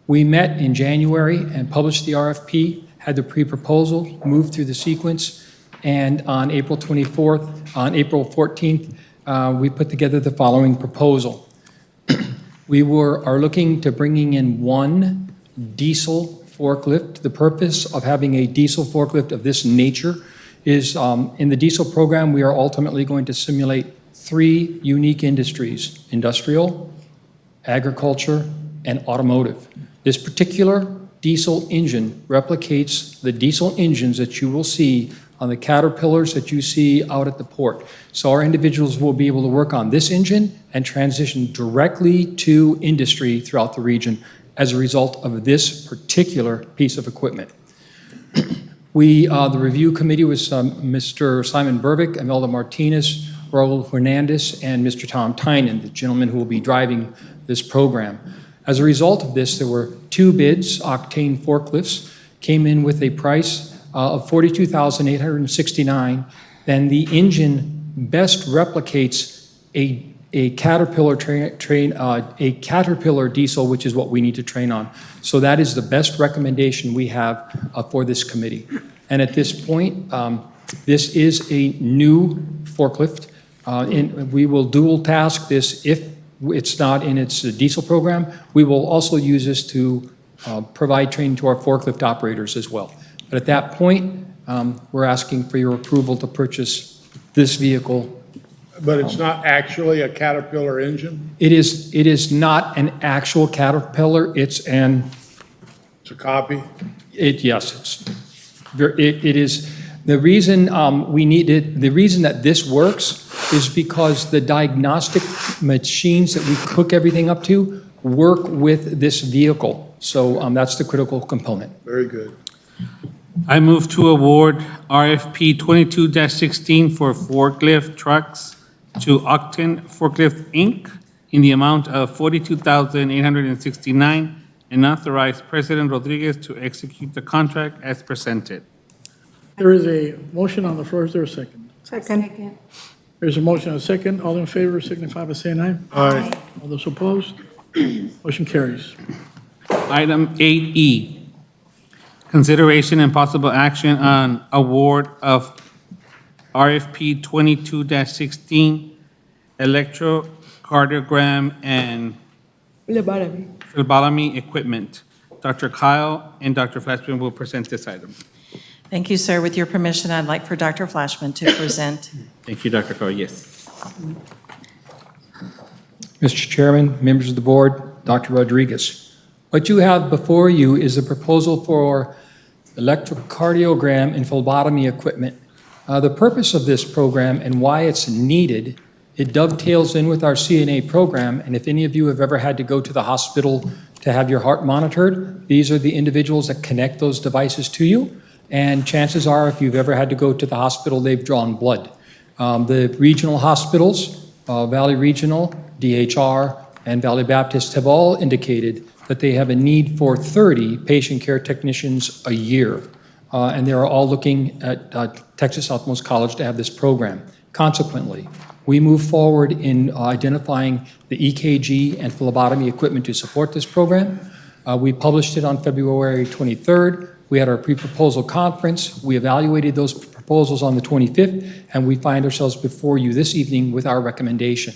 We met in January and published the RFP, had the pre-proposal, moved through the sequence, and on April 14th, we put together the following proposal. We are looking to bringing in one diesel forklift. The purpose of having a diesel forklift of this nature is in the diesel program, we are ultimately going to simulate 3 unique industries: industrial, agriculture, and automotive. This particular diesel engine replicates the diesel engines that you will see on the Caterpillars that you see out at the port. So our individuals will be able to work on this engine and transition directly to industry throughout the region as a result of this particular piece of equipment. The review committee was Mr. Simon Bervick, Imelda Martinez, Raul Hernandez, and Mr. Tom Tynan, the gentleman who will be driving this program. As a result of this, there were 2 bids. Octane Forklifts came in with a price of $42,869. Then the engine best replicates a Caterpillar a Caterpillar diesel, which is what we need to train on. So that is the best recommendation we have for this committee. And at this point, this is a new forklift. We will dual task this if it's not in its diesel program. We will also use this to provide training to our forklift operators as well. But at that point, we're asking for your approval to purchase this vehicle. But it's not actually a Caterpillar engine? It is not an actual Caterpillar. It's a copy? Yes, it is. The reason we need it, the reason that this works is because the diagnostic machines that we hook everything up to work with this vehicle. So that's the critical component. Very good. I move to award RFP 22-16 for forklift trucks to Octane Forklift, Inc. in the amount of $42,869 and authorize President Rodriguez to execute the contract as presented. There is a motion on the floor. Is there a second? Second. There's a motion and a second. All in favor signify by saying aye. Aye. All those opposed, motion carries. Item 8E, consideration and possible action on award of RFP 22-16 electrocardiogram and phlebotomy equipment. Dr. Kyle and Dr. Flashman will present this item. Thank you, sir. With your permission, I'd like for Dr. Flashman to present. Thank you, Dr. Kyle. Yes. Mr. Chairman, members of the board, Dr. Rodriguez. What you have before you is a proposal for electrocardiogram and phlebotomy equipment. The purpose of this program and why it's needed, it dovetails in with our CNA program, and if any of you have ever had to go to the hospital to have your heart monitored, these are the individuals that connect those devices to you, and chances are if you've ever had to go to the hospital, they've drawn blood. The regional hospitals, Valley Regional, DHR, and Valley Baptist have all indicated that they have a need for 30 patient care technicians a year. And they are all looking at Texas Southmost College to have this program. Consequently, we move forward in identifying the EKG and phlebotomy equipment to support this program. We published it on February 23rd. We had our pre-proposal conference. We evaluated those proposals on the 25th, and we find ourselves before you this evening with our recommendation.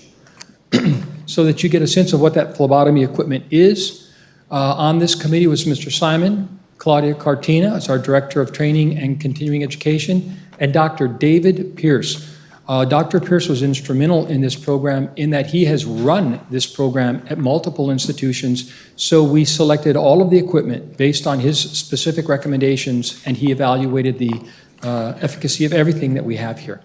So that you get a sense of what that phlebotomy equipment is, on this committee was Mr. Simon, Claudia Cartina is our Director of Training and Continuing Education, and Dr. David Pierce. Dr. Pierce was instrumental in this program in that he has run this program at multiple institutions. So we selected all of the equipment based on his specific recommendations, and he evaluated the efficacy of everything that we have here.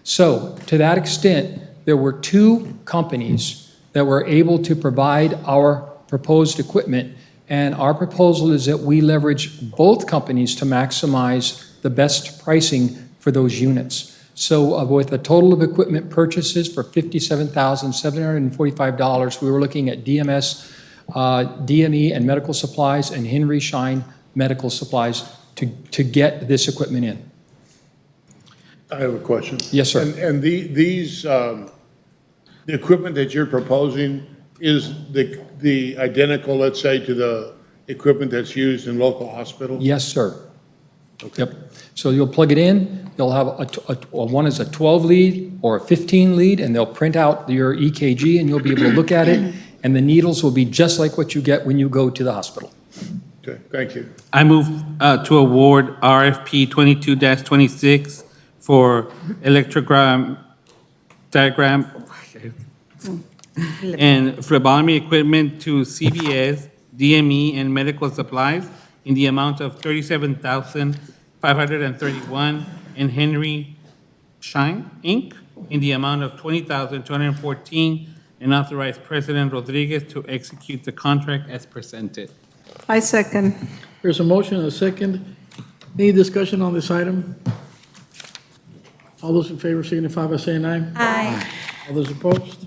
So to that extent, there were 2 companies that were able to provide our proposed equipment, and our proposal is that we leverage both companies to maximize the best pricing for those units. So with a total of equipment purchases for $57,745, we were looking at DMS, DME and medical supplies, and Henry Schein medical supplies to get this equipment in. I have a question. Yes, sir. And the equipment that you're proposing is the identical, let's say, to the equipment that's used in local hospitals? Yes, sir. Okay. Yep. So you'll plug it in, they'll have one is a 12 lead or a 15 lead, and they'll print out your EKG, and you'll be able to look at it, and the needles will be just like what you get when you go to the hospital. Okay, thank you. I move to award RFP 22-26 for electrogram diagram and phlebotomy equipment to CVS, DME, and medical supplies in the amount of $37,531, and Henry Schein, Inc., in the amount of $20,214, and authorize President Rodriguez to execute the contract as presented. I second. There's a motion and a second. Any discussion on this item? All those in favor signify by saying aye. Aye. All those opposed?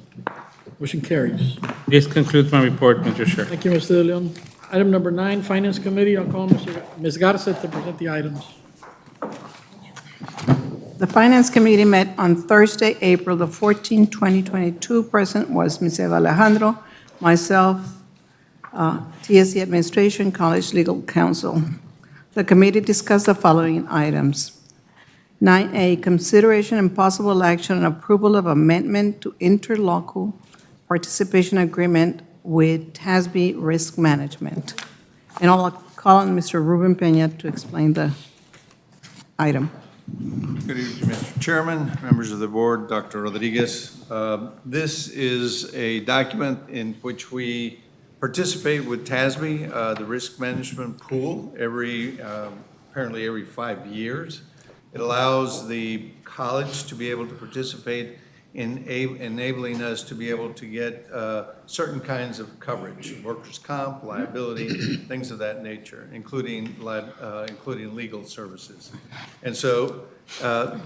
Motion carries. This concludes my report, Mr. Chair. Thank you, Mr. De Leon. Item number 9, Finance Committee. I'll call Ms. Garza to present the items. The Finance Committee met on Thursday, April the 14th, 2022. Present was Ms. Eva Alejandro, myself, TSC Administration, College Legal Counsel. The committee discussed the following items. 9A, consideration and possible action on approval of amendment to interlocal participation agreement with TSB Risk Management. And I'll call on Mr. Ruben Peña to explain the item. Good evening, Mr. Chairman, members of the board, Dr. Rodriguez. This is a document in which we participate with TSB, the risk management pool, apparently every 5 years. It allows the college to be able to participate in enabling us to be able to get certain kinds of coverage, workers' comp, liability, things of that nature, including legal services. And so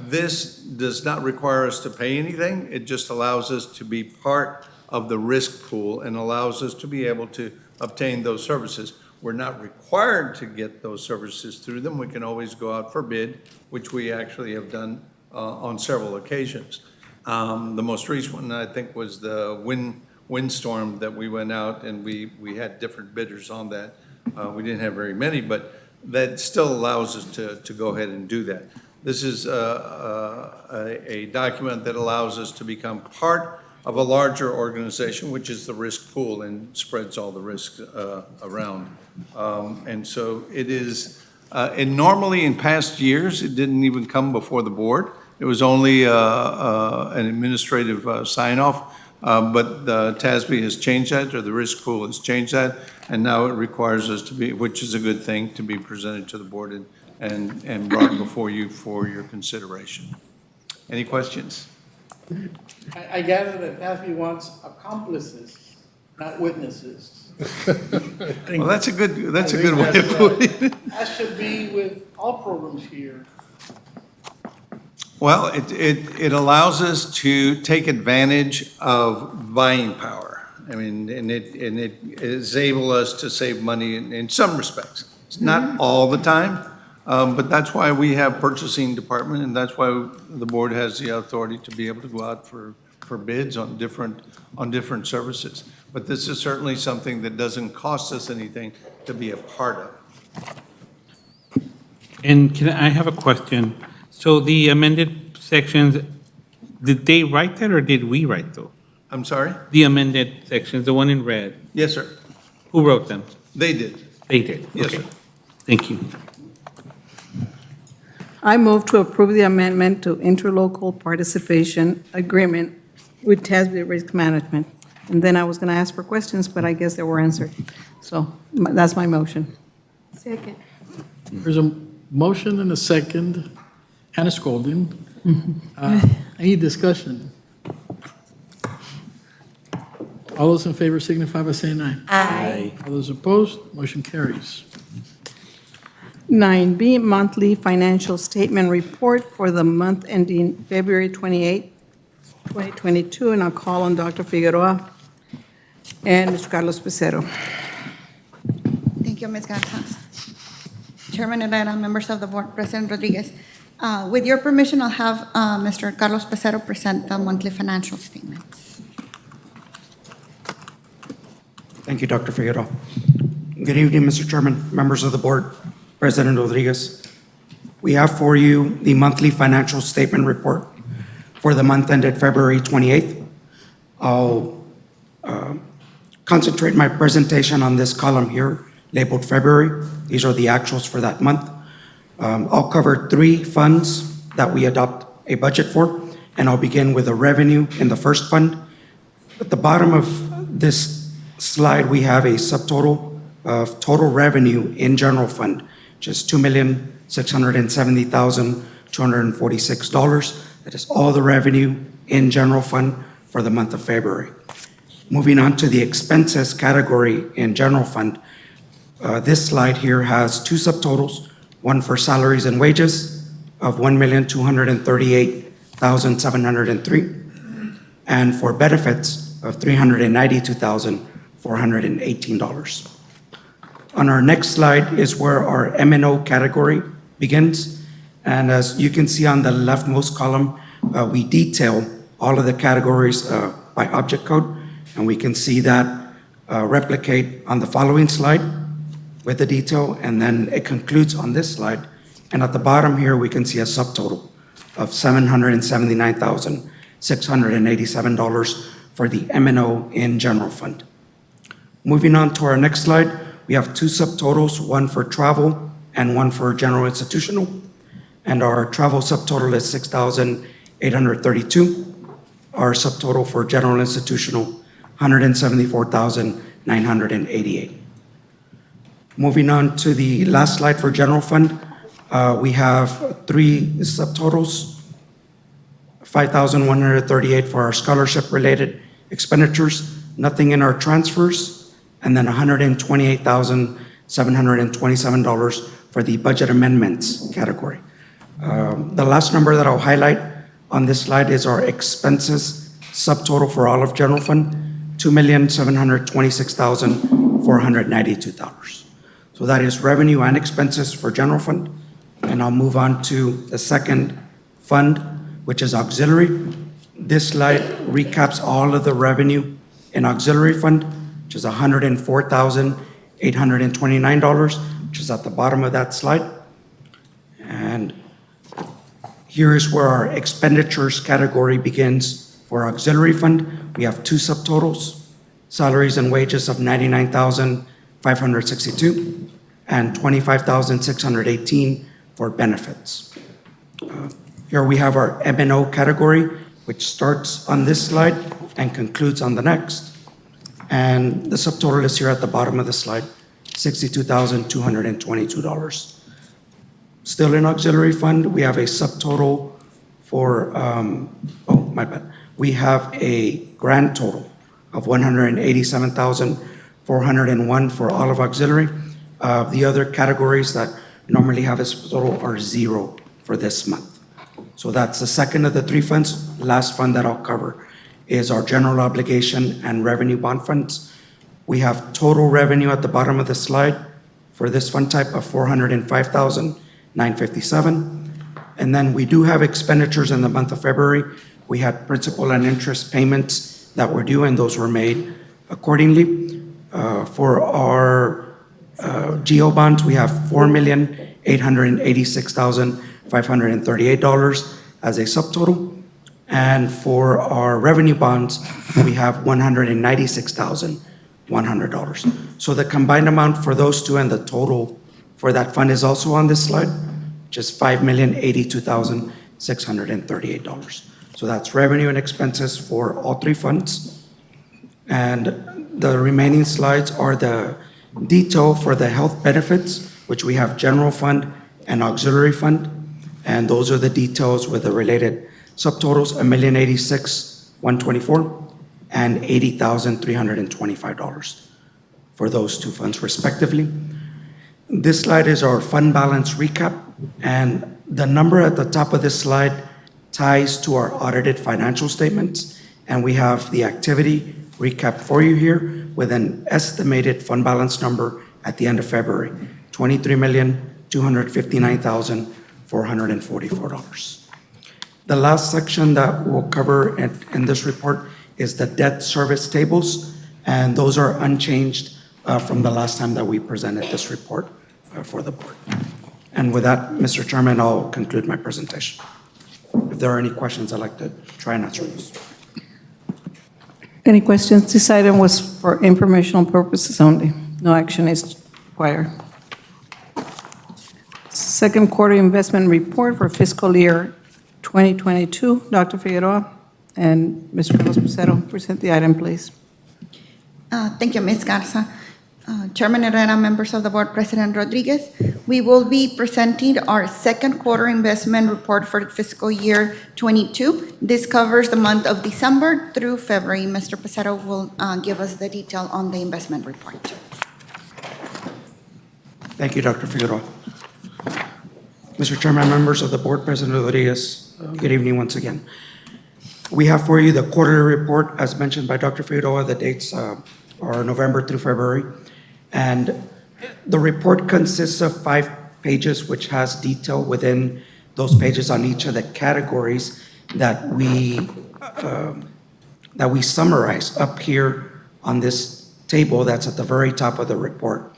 this does not require us to pay anything. It just allows us to be part of the risk pool and allows us to be able to obtain those services. We're not required to get those services through them. We can always go out for bid, which we actually have done on several occasions. The most recent one, I think, was the windstorm that we went out and we had different bidders on that. We didn't have very many, but that still allows us to go ahead and do that. This is a document that allows us to become part of a larger organization, which is the risk pool and spreads all the risks around. And so it is, and normally in past years, it didn't even come before the board. It was only an administrative sign-off, but the TSB has changed that, or the risk pool has changed that, and now it requires us to be, which is a good thing, to be presented to the board and brought before you for your consideration. Any questions? I gather that TSB wants accomplices, not witnesses. Well, that's a good way of putting it. That should be with all programs here. Well, it allows us to take advantage of buying power. I mean, and it is able us to save money in some respects. It's not all the time, but that's why we have purchasing department, and that's why the board has the authority to be able to go out for bids on different services. But this is certainly something that doesn't cost us anything to be a part of. And I have a question. So the amended sections, did they write that or did we write those? I'm sorry? The amended sections, the one in red. Yes, sir. Who wrote them? They did. They did? Yes, Okay. sir. Thank you. I move to approve the amendment to interlocal participation agreement with TSC Risk Management. And then I was going to ask for questions, but I guess they were answered. So that's my motion. Second. There's a motion and a second, and a scolding. Any discussion? All those in favor signify by saying aye. Aye. All those opposed, motion carries. 9B, monthly financial statement report for the month ending February 28, 2022, and I'll call on Dr. Figueroa and Mr. Carlos Pizarro. Thank you, Ms. Garza. Chairman Adela, members of the board, President Rodriguez. With your permission, I'll have Mr. Carlos Pizarro present the monthly financial statements. Thank you, Dr. Figueroa. Good evening, Mr. Chairman, members of the board, President Rodriguez. We have for you the monthly financial statement report for the month ended February 28th. I'll concentrate my presentation on this column here labeled February. These are the actuals for that month. I'll cover 3 funds that we adopt a budget for, and I'll begin with the revenue in the first fund. At the bottom of this slide, we have a subtotal of total revenue in general fund, which is $2,670,246. That is all the revenue in general fund for the month of February. Moving on to the expenses category in general fund, this slide here has 2 subtotals, one for salaries and wages of $1,238,703, and for benefits of $392,418. On our next slide is where our M&O category begins. And as you can see on the leftmost column, we detail all of the categories by object code. And we can see that replicate on the following slide with the detail, and then it concludes on this slide. And at the bottom here, we can see a subtotal of $779,687 for the M&O in general fund. Moving on to our next slide, we have 2 subtotals, one for travel and one for general institutional. And our travel subtotal is $6,832. Our subtotal for general institutional, $174,988. Moving on to the last slide for general fund, we have 3 subtotals, $5,138 for our scholarship-related expenditures, nothing in our transfers, and then $128,727 for the budget amendments category. The last number that I'll highlight on this slide is our expenses subtotal for all of general fund, $2,726,492. So that is revenue and expenses for general fund. And I'll move on to the second fund, which is auxiliary. This slide recaps all of the revenue in auxiliary fund, which is $104,829, which is at the bottom of that slide. And here is where our expenditures category begins for auxiliary fund. We have 2 subtotals, salaries and wages of $99,562 and $25,618 for benefits. Here we have our M&O category, which starts on this slide and concludes on the next. And the subtotal is here at the bottom of the slide, $62,222. Still in auxiliary fund, we have a subtotal for, we have a grand total of $187,401 for all of auxiliary. The other categories that normally have a subtotal are 0 for this month. So that's the second of the 3 funds. Last fund that I'll cover is our general obligation and revenue bond funds. We have total revenue at the bottom of the slide for this fund type of $405,957. And then we do have expenditures in the month of February. We had principal and interest payments that were due, and those were made accordingly. For our GO bonds, we have $4,886,538 as a subtotal. And for our revenue bonds, we have $196,100. So the combined amount for those 2 and the total for that fund is also on this slide, which is $5,082,638. So that's revenue and expenses for all three funds. And the remaining slides are the detail for the health benefits, which we have general fund and auxiliary fund. And those are the details with the related subtotals, $1,086,124 and $80,325 for those two funds respectively. This slide is our fund balance recap, and the number at the top of this slide ties to our audited financial statements, and we have the activity recap for you here with an estimated fund balance number at the end of February, $23,259,444. The last section that we'll cover in this report is the debt service tables, and those are unchanged from the last time that we presented this report for the board. And with that, Mr. Chairman, I'll conclude my presentation. If there are any questions, I'd like to try and answer those. Any questions? This item was for informational purposes only. No action is required. Second quarter investment report for fiscal year 2022. Dr. Figueroa and Mr. Carlos Pizarro, present the item, please. Thank you, Ms. Garza. Chairman Herrera, members of the board, President Rodriguez, we will be presenting our second quarter investment report for fiscal year 22. This covers the month of December through February. Mr. Pizarro will give us the detail on the investment report. Thank you, Dr. Figueroa. Mr. Chairman, members of the board, President Rodriguez, good evening once again. We have for you the quarterly report, as mentioned by Dr. Figueroa. The dates are November through February. And the report consists of 5 pages, which has detail within those pages on each of the categories that we summarize up here on this table that's at the very top of the report.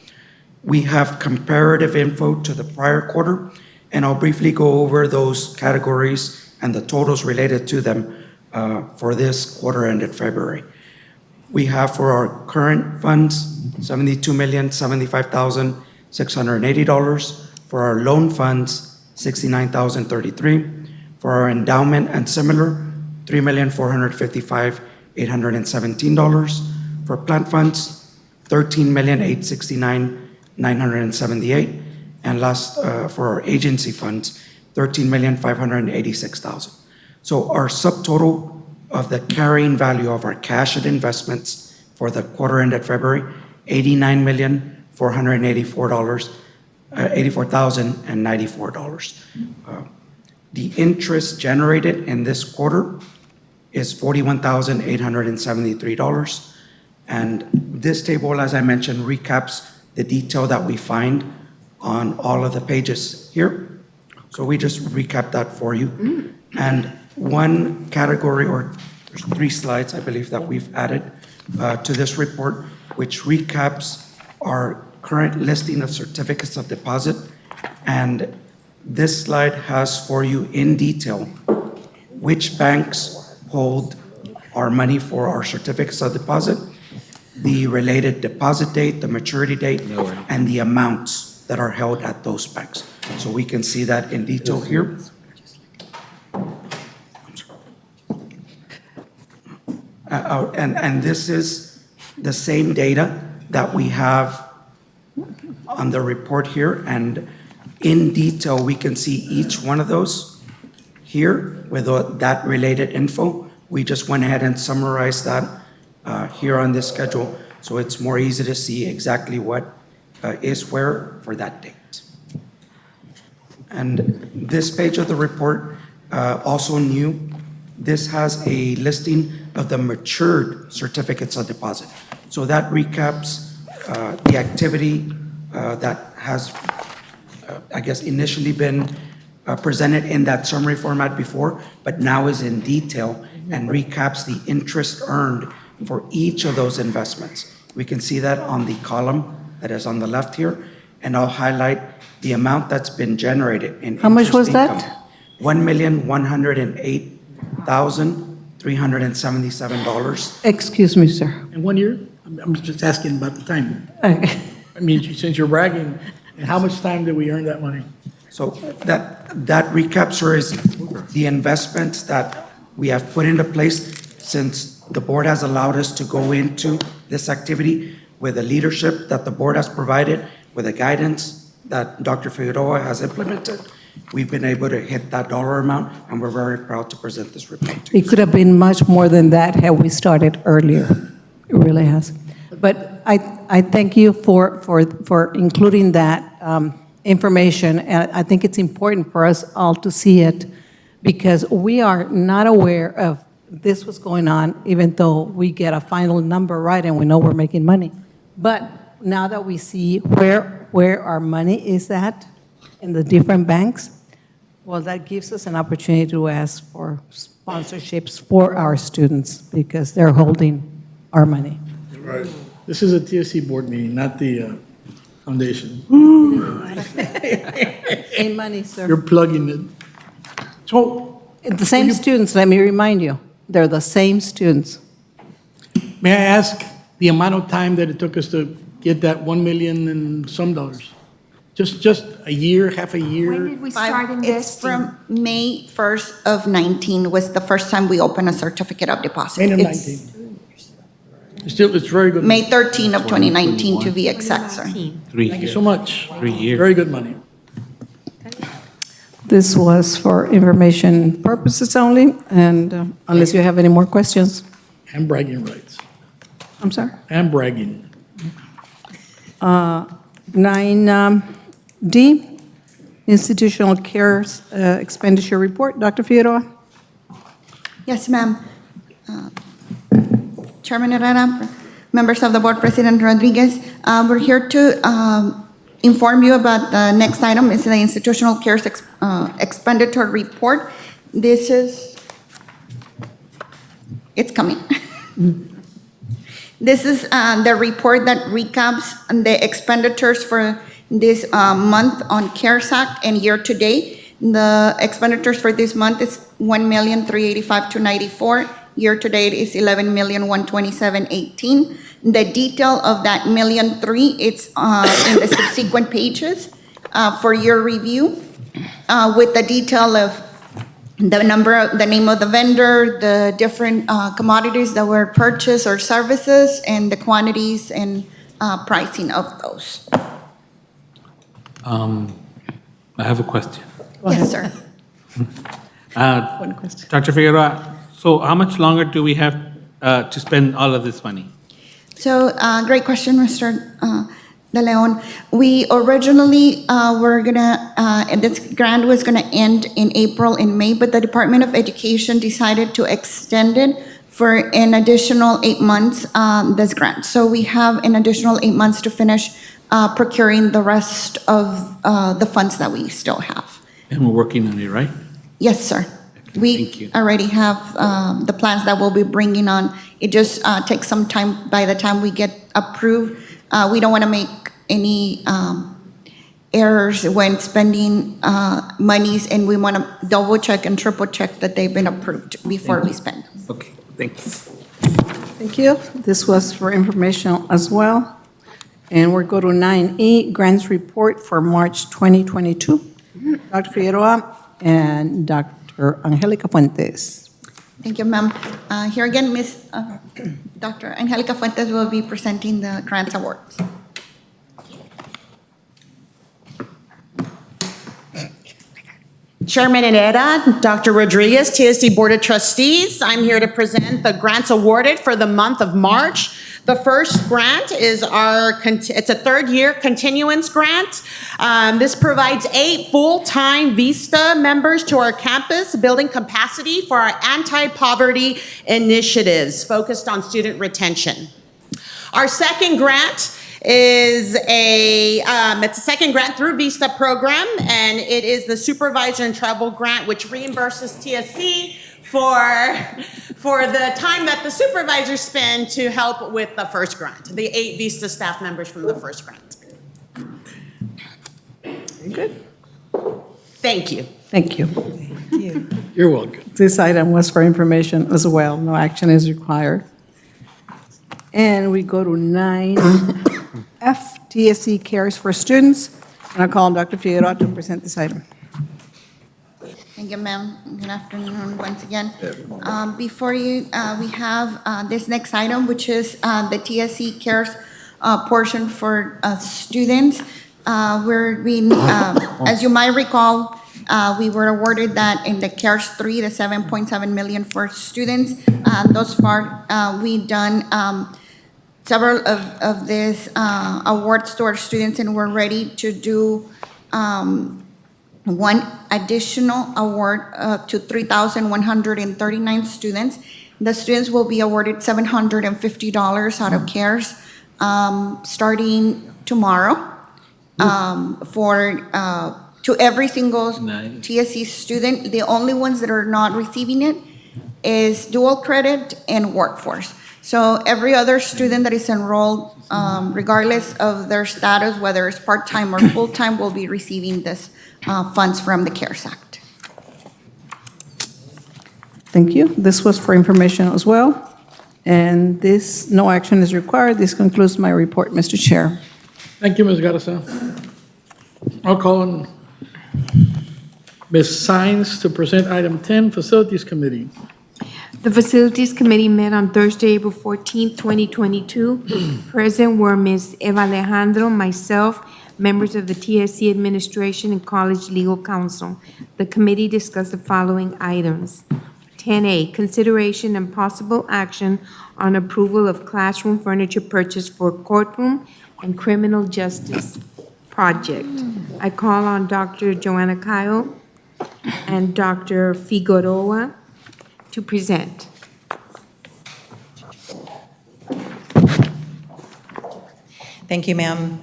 We have comparative info to the prior quarter, and I'll briefly go over those categories and the totals related to them for this quarter ended February. We have for our current funds, $72,075,680. For our loan funds, $69,033. For our endowment and similar, $3,455,817. For plant funds, $13,869,978. And last, for our agency funds, $13,586,000. So our subtotal of the carrying value of our cash and investments for the quarter ended February, $84,494,094. The interest generated in this quarter is $41,873. And this table, as I mentioned, recaps the detail that we find on all of the pages here. So we just recap that for you. And one category, or there's 3 slides, I believe, that we've added to this report, which recaps our current listing of certificates of deposit. And this slide has for you in detail which banks hold our money for our certificates of deposit, the related deposit date, the maturity date, and the amounts that are held at those banks. So we can see that in detail here. And this is the same data that we have on the report here, and in detail, we can see each one of those here with that related info. We just went ahead and summarized that here on this schedule, so it's more easy to see exactly what is where for that date. And this page of the report, also new, this has a listing of the matured certificates of deposit. So that recaps the activity that has, I guess, initially been presented in that summary format before, but now is in detail and recaps the interest earned for each of those investments. We can see that on the column that is on the left here, and I'll highlight the amount that's been generated in How much was income. that? $1,108,377. Excuse me, sir. In 1 year? I'm just asking about the time. Okay. I mean, since you're bragging, And how much time did we earn that money? So that recap, sir, is the investments that we have put into place since the board has allowed us to go into this activity with the leadership that the board has provided, with the guidance that Dr. Figueroa has implemented. We've been able to hit that dollar amount, and we're very proud to present this report to you. It could have been much more than that had we started earlier. It really has. But I thank you for including that information, and I think it's important for us all to see it, because we are not aware of this was going on, even though we get a final number right and we know we're making money. But now that we see where our money is at in the different banks, well, that gives us an opportunity to ask for sponsorships for our students, because they're holding our money. Right. This is a TSC board meeting, not the foundation. Ain't money, sir. You're plugging it. So, The same students, let me remind you, they're the same students. may I ask the amount of time that it took us to get that 1 million and some dollars? Just a year, half a year? When did we start It's investing? from May 1st of 19 was the first time we opened a certificate of deposit. May of It's 19. Still, it's very good. May 13 of 2019 to be exact, sir. 3 Thank you years. so much. 3 years. Very good money. This was for information purposes only, and unless you have any more questions. And bragging rights. I'm sorry? And bragging. 9D, Institutional Care Expenditure Report. Dr. Figueroa? Yes, ma'am. Chairman Herrera, members of the board, President Rodriguez, we're here to inform you about the next item. Is the Institutional Care Expenditure Report. This is, it's coming. This is the report that recaps the expenditures for this month on CARES Act and year-to-date. The expenditures for this month is $1,385,294. Year-to-date is $11,127,18. The detail of that $1,003,000, it's in the subsequent pages for your review, with the detail of the name of the vendor, the different commodities that were purchased or services, and the quantities and pricing of those. I have a question. Yes, sir. One question. Dr. Figueroa, so how much longer do we have to spend all of this money? So, great question, Mr. De Leon. We originally were gonna, this grant was gonna end in April and May, but the Department of Education decided to extend it for an additional 8 months, this grant. So we have an additional 8 months to finish procuring the rest of the funds that we still have. And we're working on it, right? Yes, sir. Thank We you. already have the plans that we'll be bringing on. It just takes some time by the time we get approved. We don't want to make any errors when spending monies, and we want to double check and triple check that they've been approved before we spend. Okay, thanks. Thank you. This was for information as well. And we'll go to 9E, Grants Report for March 2022. Dr. Figueroa and Dr. Angelica Fuentes. Thank you, ma'am. Here again, Dr. Angelica Fuentes will be presenting the grants awards. Chairman Herrera, Dr. Rodriguez, TSC Board of Trustees, I'm here to present the grants awarded for the month of March. The first grant is it's a third-year continuance grant. This provides 8 full-time VISTA members to our campus, building capacity for our anti-poverty initiatives focused on student retention. Our second grant is it's a second grant through VISTA program, and it is the Supervisor and Travel Grant, which reimburses TSC for the time that the supervisors spend to help with the first grant, the 8 VISTA staff members from the first grant. Good. Thank you. Thank you. You're welcome. This item was for information as well. No action is required. And we go to 9F, TSC Cares for Students. And I call on Dr. Figueroa to present this item. Thank you, ma'am. Good afternoon once again. Before you, we have this next item, which is the TSC CARES portion for students. As you might recall, we were awarded that in the CARES 3, the 7.7 million for students. Thus far, we've done several of these awards to our students, and we're ready to do one additional award to 3,139 students. The students will be awarded $750 out of CARES starting tomorrow to every single TSC student. The only ones that are not receiving it is dual credit and workforce. So every other student that is enrolled, regardless of their status, whether it's part-time or full-time, will be receiving this funds from the CARES Act. Thank you. This was for information as well. And this, no action is required. This concludes my report, Mr. Chair. Thank you, Ms. Garza. I'll call on Ms. Sines to present item 10, Facilities Committee. The Facilities Committee met on Thursday, April 14, 2022. Present were Ms. Eva Alejandro, myself, members of the TSC Administration and College Legal Counsel. The committee discussed the following items. 10A, consideration and possible action on approval of classroom furniture purchase for courtroom and criminal justice project. I call on Dr. Joanna Kyle and Dr. Figueroa to present. Thank you, ma'am.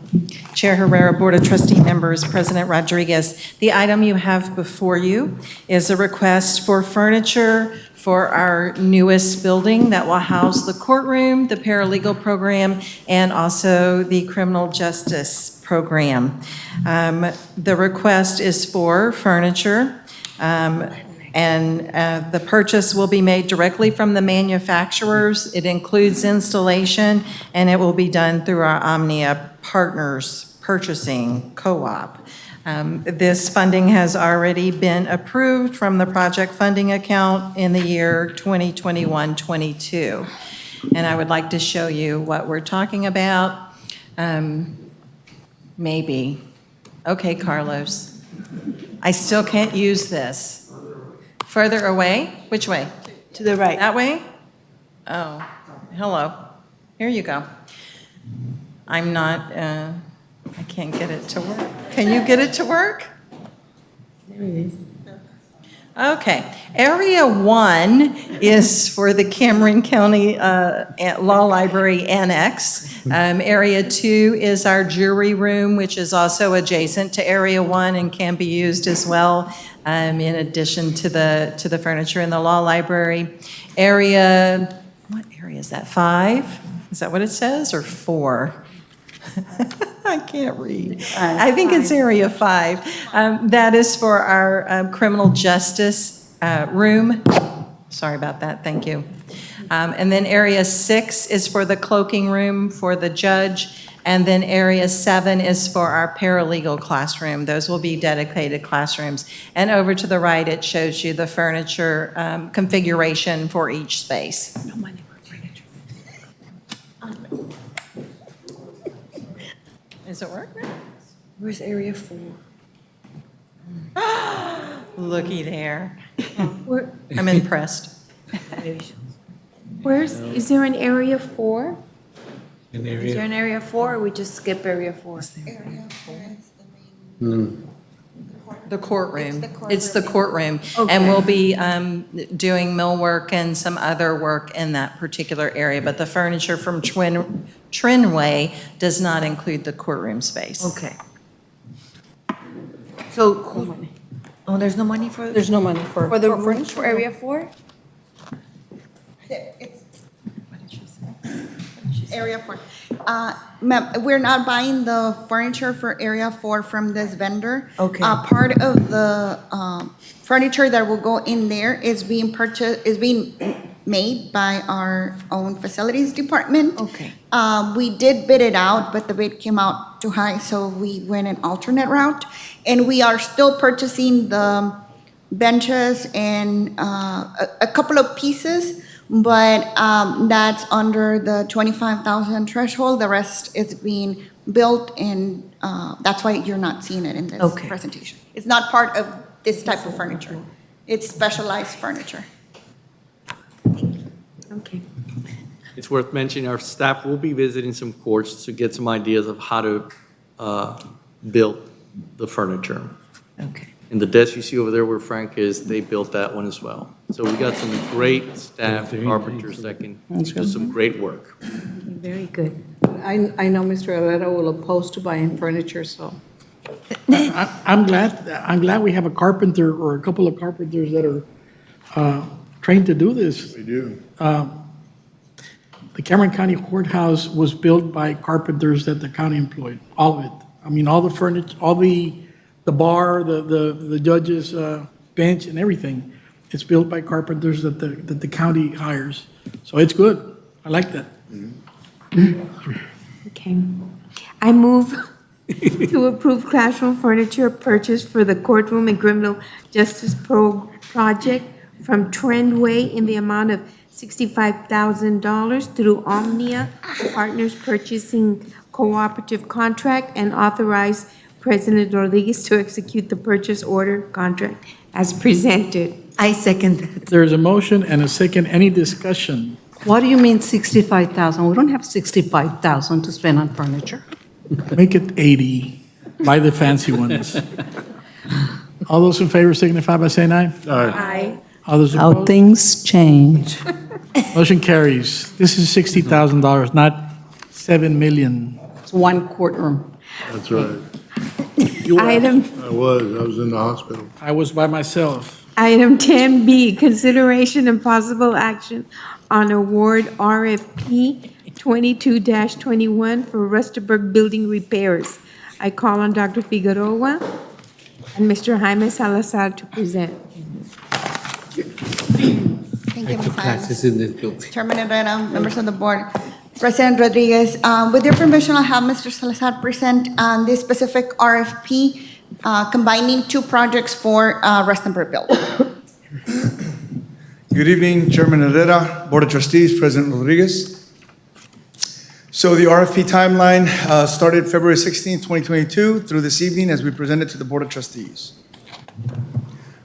Chair Herrera, Board of Trustee members, President Rodriguez. The item you have before you is a request for furniture for our newest building that will house the courtroom, the paralegal program, and also the criminal justice program. The request is for furniture. The purchase will be made directly from the manufacturers. It includes installation, and it will be done through our Omnia Partners Purchasing Co-op. This funding has already been approved from the project funding account in the year 2021-22. And I would like to show you what we're talking about. Maybe. Okay, Carlos. I still can't use this. Further away? Which way? To the right. That way? Oh, hello. Here you go. I'm not, I can't get it to work. Can you get it to work? There it is. Okay. Area 1 is for the Cameron County Law Library Annex. Area 2 is our jury room, which is also adjacent to Area 1 and can be used as well, in addition to the furniture in the law library. Area, what area is that, 5? Is that what it says, or 4? I can't read. I think it's Area 5. That is for our criminal justice room. Sorry about that, thank you. And then Area 6 is for the cloaking room for the judge. And then Area 7 is for our paralegal classroom. Those will be dedicated classrooms. And over to the right, it shows you the furniture configuration for each space. No money for furniture. Does it work? Where's Area 4? Looky there. Where, I'm impressed. is there an Area 4? Is there an area 4 or we just skip area 4? The courtroom. It's the courtroom. And we'll be doing millwork and some other work in that particular area. But the furniture from Trinway does not include the courtroom space. Okay. So, there's no money for? There's no money for the for rooms for area 4? Area 4. Ma'am, we're not buying the furniture for Area 4 from this vendor. Okay. Part of the furniture that will go in there is being purchased, is being made by our own facilities department. Okay. We did bid it out, but the bid came out too high, so we went an alternate route. And we are still purchasing the benches and a couple of pieces, but that's under the 25,000 threshold. The rest is being built, and that's why you're not seeing it in this Okay. presentation. It's not part of this type of furniture. It's specialized furniture. Okay. It's worth mentioning, our staff will be visiting some courts to get some ideas of how to build the furniture. Okay. And the desk you see over there where Frank is, they built that one as well. So we got some great staff, carpenters that can do some great work. Very good. I know Mr. Herrera will oppose to buying furniture, so. I'm glad we have a carpenter or a couple of carpenters that are trained to do this. We do. The Cameron County Courthouse was built by carpenters that the county employed, all of it. I mean, all the furniture, all the bar, the judge's bench and everything. It's built by carpenters that the county hires. So it's good. I like that. Okay. I move to approve classroom furniture purchase for the courtroom and criminal justice project from Trendway in the amount of $65,000 through Omnia Partners Purchasing Cooperative Contract, and authorize President Rodriguez to execute the purchase order contract as presented. I second that. There's a motion and a second. Any discussion? What do you mean 65,000? We don't have 65,000 to spend on furniture. Make it 80. Buy the fancy ones. All those in favor signify by saying aye. Aye. All those How opposed? things change. Motion carries. This is $60,000, not $7 million. It's one courtroom. That's right. Item I was in the hospital. I was by myself. Item 10B, consideration and possible action on award RFP 22-21 for Rustenburg building repairs. I call on Dr. Figueroa and Mr. Jaime Salazar to present. Thank you, Ms. Hines. Chairman Herrera, members of the board, President Rodriguez, with your permission, I'll have Mr. Salazar present this specific RFP combining two projects for Rustenburg building. Good evening, Chairman Adela, Board of Trustees, President Rodriguez. So the RFP timeline started February 16, 2022 through this evening as we present it to the Board of Trustees.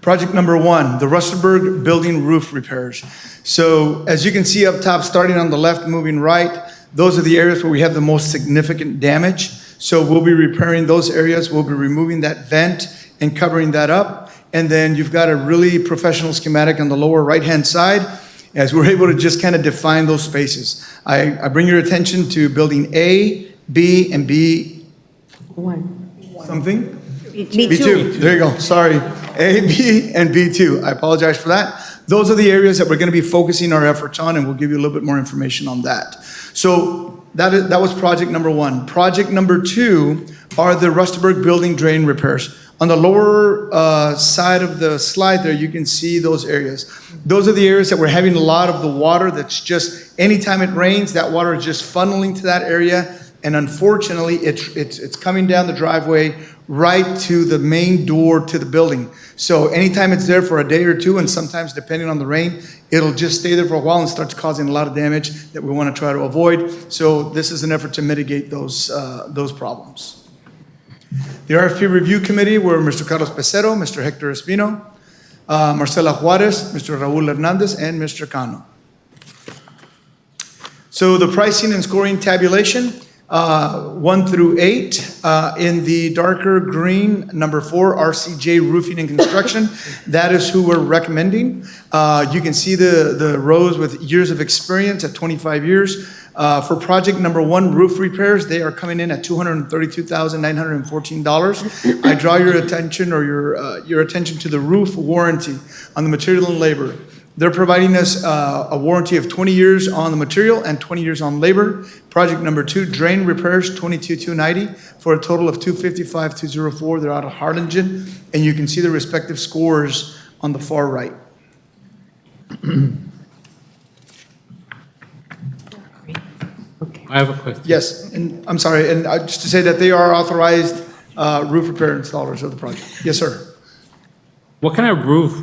Project number one, the Rustenburg building roof repairs. So as you can see up top, starting on the left, moving right, those are the areas where we have the most significant damage. So we'll be repairing those areas. We'll be removing that vent and covering that up. And then you've got a really professional schematic on the lower right-hand side as we're able to just kind of define those spaces. I bring your attention to building A, B, and B. Something? B2. There you go. Sorry. A, B, and B2. I apologize for that. Those are the areas that we're going to be focusing our efforts on, and we'll give you a little bit more information on that. So that was project number one. Project number two are the Rustenburg building drain repairs. On the lower side of the slide there, you can see those areas. Those are the areas that we're having a lot of the water that's just, anytime it rains, that water is just funneling to that area. And unfortunately, it's coming down the driveway right to the main door to the building. So anytime it's there for a day or two, and sometimes depending on the rain, it'll just stay there for a while and starts causing a lot of damage that we want to try to avoid. So this is an effort to mitigate those problems. The RFP Review Committee were Mr. Carlos Pesero, Mr. Hector Espino, Marcela Juarez, Mr. Raul Hernandez, and Mr. Cano. So the pricing and scoring tabulation, 1 through 8, in the darker green, number 4, RCJ Roofing and Construction. That is who we're recommending. You can see the rows with years of experience at 25 years. For project number 1, roof repairs, they are coming in at $232,914. I draw your attention or your attention to the roof warranty on the material and labor. They're providing us a warranty of 20 years on the material and 20 years on labor. Project number 2, drain repairs, $22,290 for a total of $255,204. They're out of Harlingen, and you can see the respective scores on the far right. I have a question. Yes, and I'm sorry, and just to say that they are authorized roof repair installers of the project. Yes, sir. What kind of roof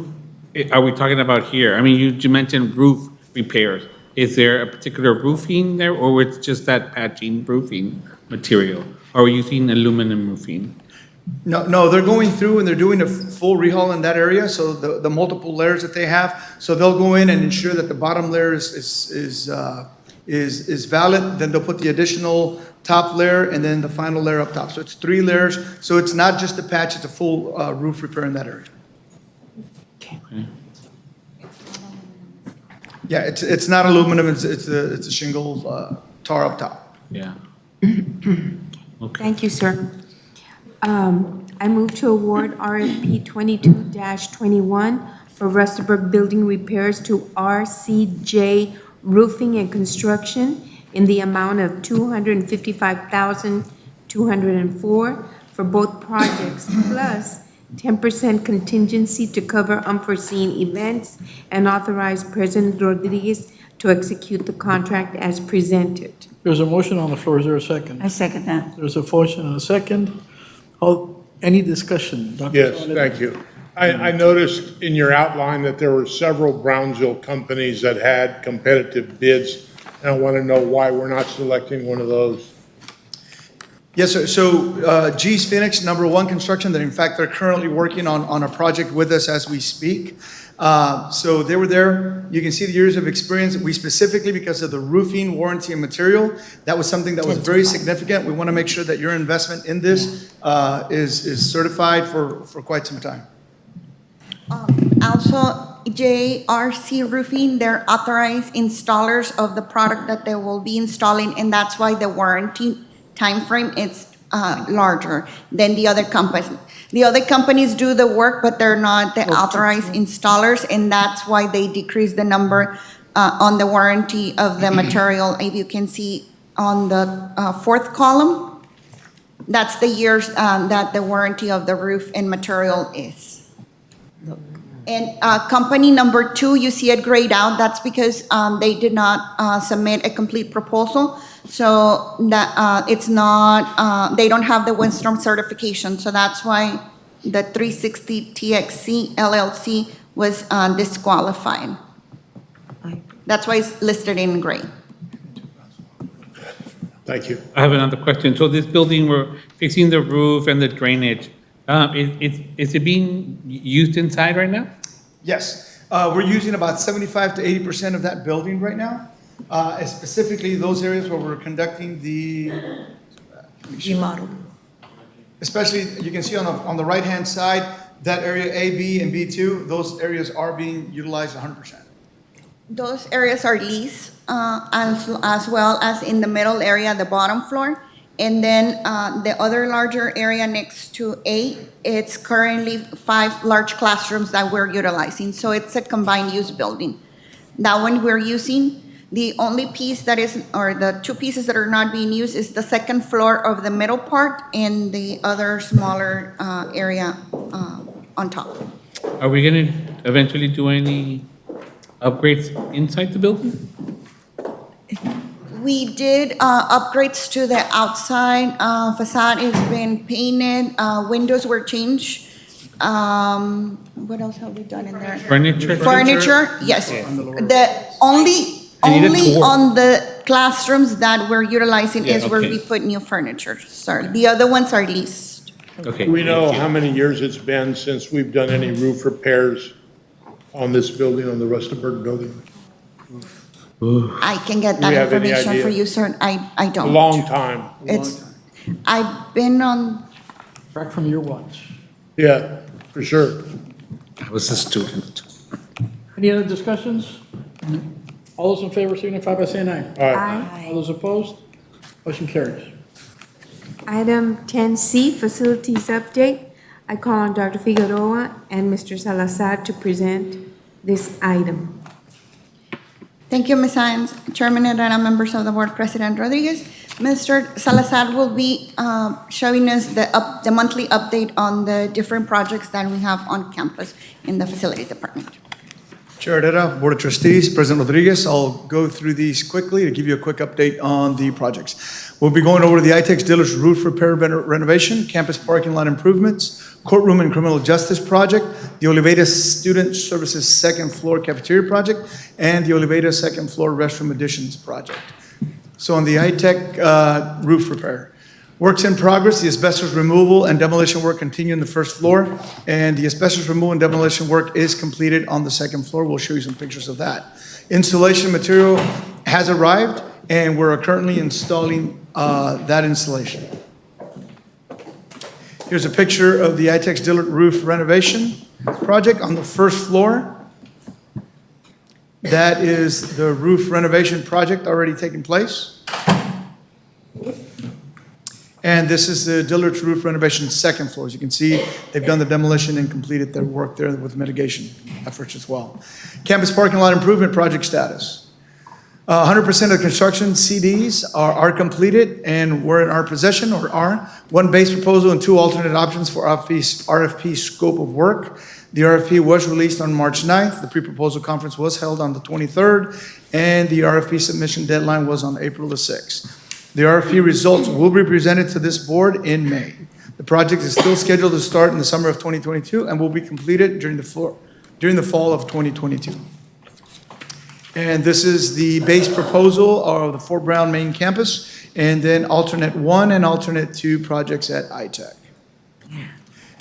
are we talking about here? I mean, you mentioned roof repairs. Is there a particular roofing there, or it's just that patching roofing material? Or are we using aluminum roofing? No, they're going through and they're doing a full rehaul in that area, so the multiple layers that they have. So they'll go in and ensure that the bottom layer is valid, then they'll put the additional top layer and then the final layer up top. So it's 3 layers, so it's not just a patch, it's a full roof repair in that area. Okay. Yeah, it's not aluminum, it's a shingle tar up top. Yeah. Thank you, sir. I move to award RFP 22-21 for Rustenburg Building Repairs to RCJ Roofing and Construction in the amount of $255,204 for both projects, plus 10% contingency to cover unforeseen events, and authorize President Rodriguez to execute the contract as presented. There's a motion on the floor. Is there a second? I second that. There's a motion and a second. Any discussion? Dr. Yes, Soledad? thank you. I noticed in your outline that there were several Brownsville companies that had competitive bids, and I want to know why we're not selecting one of those. Yes, sir. So G's Phoenix, #1 Construction, that in fact they're currently working on a project with us as we speak. So they were there. You can see the years of experience. We specifically, because of the roofing, warranty, and material, that was something that was very significant. We want to make sure that your investment in this is certified for quite some time. Also, JRC Roofing, they're authorized installers of the product that they will be installing, and that's why the warranty timeframe is larger than the other companies. The other companies do the work, but they're not the authorized installers, and that's why they decrease the number on the warranty of the material. If you can see on the 4th column, that's the years that the warranty of the roof and material is. And company #2, you see it grayed out. That's because they did not submit a complete proposal. So that it's not, they don't have the windstorm certification. So that's why the 360 TXC LLC was disqualified. That's why it's listed in gray. Thank you. I have another question. So this building, we're fixing the roof and the drainage. Is it being used inside right now? Yes. We're using about 75 to 80% of that building right now. And specifically those areas where we're conducting the Remodel. especially, you can see on the right-hand side, that area A, B, and B2, those areas are being utilized 100%. Those areas are leased as well as in the middle area, the bottom floor. And then the other larger area next to A, it's currently 5 large classrooms that we're utilizing. So it's a combined use building. That one we're using. The only piece that is, or the 2 pieces that are not being used is the 2nd floor of the middle part and the other smaller area on top. Are we going to eventually do any upgrades inside the building? We did upgrades to the outside facade. It's been painted, windows were changed. What else have we done in there? Furniture? Furniture, yes. The only on the classrooms that we're utilizing is where we put new furniture. Sorry, the other ones are leased. Okay. Do we know how many years it's been since we've done any roof repairs on this building, on the Rustenburg building? I can get Do we that have any information idea? for you, sir. I A don't. long time. I've been on, Back from your watch. Yeah, for sure. I was a student. Any other discussions? All those in favor signify by saying aye. Aye. All those opposed? Motion carries. Item 10C, Facilities Update. I call on Dr. Figueroa and Mr. Salazar to present this item. thank you, Ms. Sines, Chairman Adela, members of the board, President Rodriguez. Mr. Salazar will be showing us the monthly update on the different projects that we have on campus in the facilities department. Chair Adela, Board of Trustees, President Rodriguez, I'll go through these quickly to give you a quick update on the projects. We'll be going over the ITEX Dealer's roof repair renovation, campus parking lot improvements, courtroom and criminal justice project, the Oliveda Student Services second floor cafeteria project, and the Oliveda second floor restroom additions project. So on the ITEC roof repair, works in progress, the asbestos removal and demolition work continue in the first floor, and the asbestos removal and demolition work is completed on the second floor. We'll show you some pictures of that. Installation material has arrived, and we're currently installing that installation. Here's a picture of the ITEX Dillard roof renovation project on the first floor. That is the roof renovation project already taking place. And this is the Dillard's roof renovation second floor. As you can see, they've done the demolition and completed their work there with mitigation efforts as well. Campus parking lot improvement project status. 100% of construction CDs are completed and were in our possession, or are. One base proposal and 2 alternate options for RFP scope of work. The RFP was released on March 9th. The pre-proposal conference was held on the 23rd, and the RFP submission deadline was on April the 6th. The RFP results will be presented to this board in May. The project is still scheduled to start in the summer of 2022 and will be completed during the fall of 2022. And this is the base proposal of the Fort Brown main campus, and then alternate 1 and alternate 2 projects at ITEC.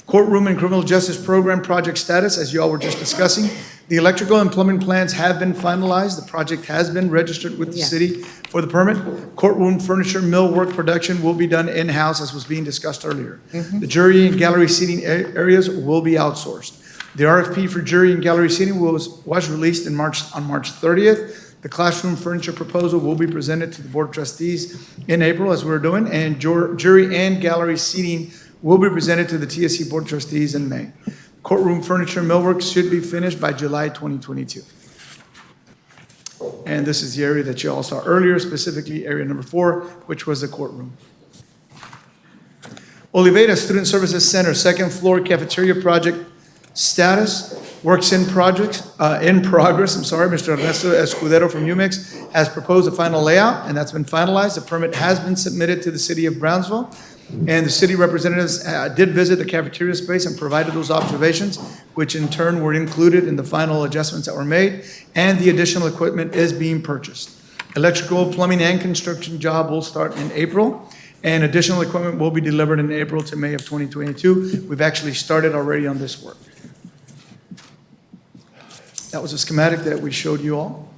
Courtroom and criminal justice program project status, as you all were just discussing. The electrical and plumbing plans have been finalized. The project has been registered with the city for the permit. Courtroom furniture millwork production will be done in-house, as was being discussed earlier. The jury and gallery seating areas will be outsourced. The RFP for jury and gallery seating was released on March 30th. The classroom furniture proposal will be presented to the Board of Trustees in April, as we're doing, and jury and gallery seating will be presented to the TSC Board of Trustees in May. Courtroom furniture millwork should be finished by July 2022. And this is the area that you all saw earlier, specifically area number 4, which was the courtroom. Oliveda Student Services Center, second floor cafeteria project status, works in progress. Mr. Ernesto Escudero from UMix has proposed a final layout, and that's been finalized. The permit has been submitted to the city of Brownsville. And the city representatives did visit the cafeteria space and provided those observations, which in turn were included in the final adjustments that were made, and the additional equipment is being purchased. Electrical, plumbing, and construction job will start in April, and additional equipment will be delivered in April to May of 2022. We've actually started already on this work. That was a schematic that we showed you all.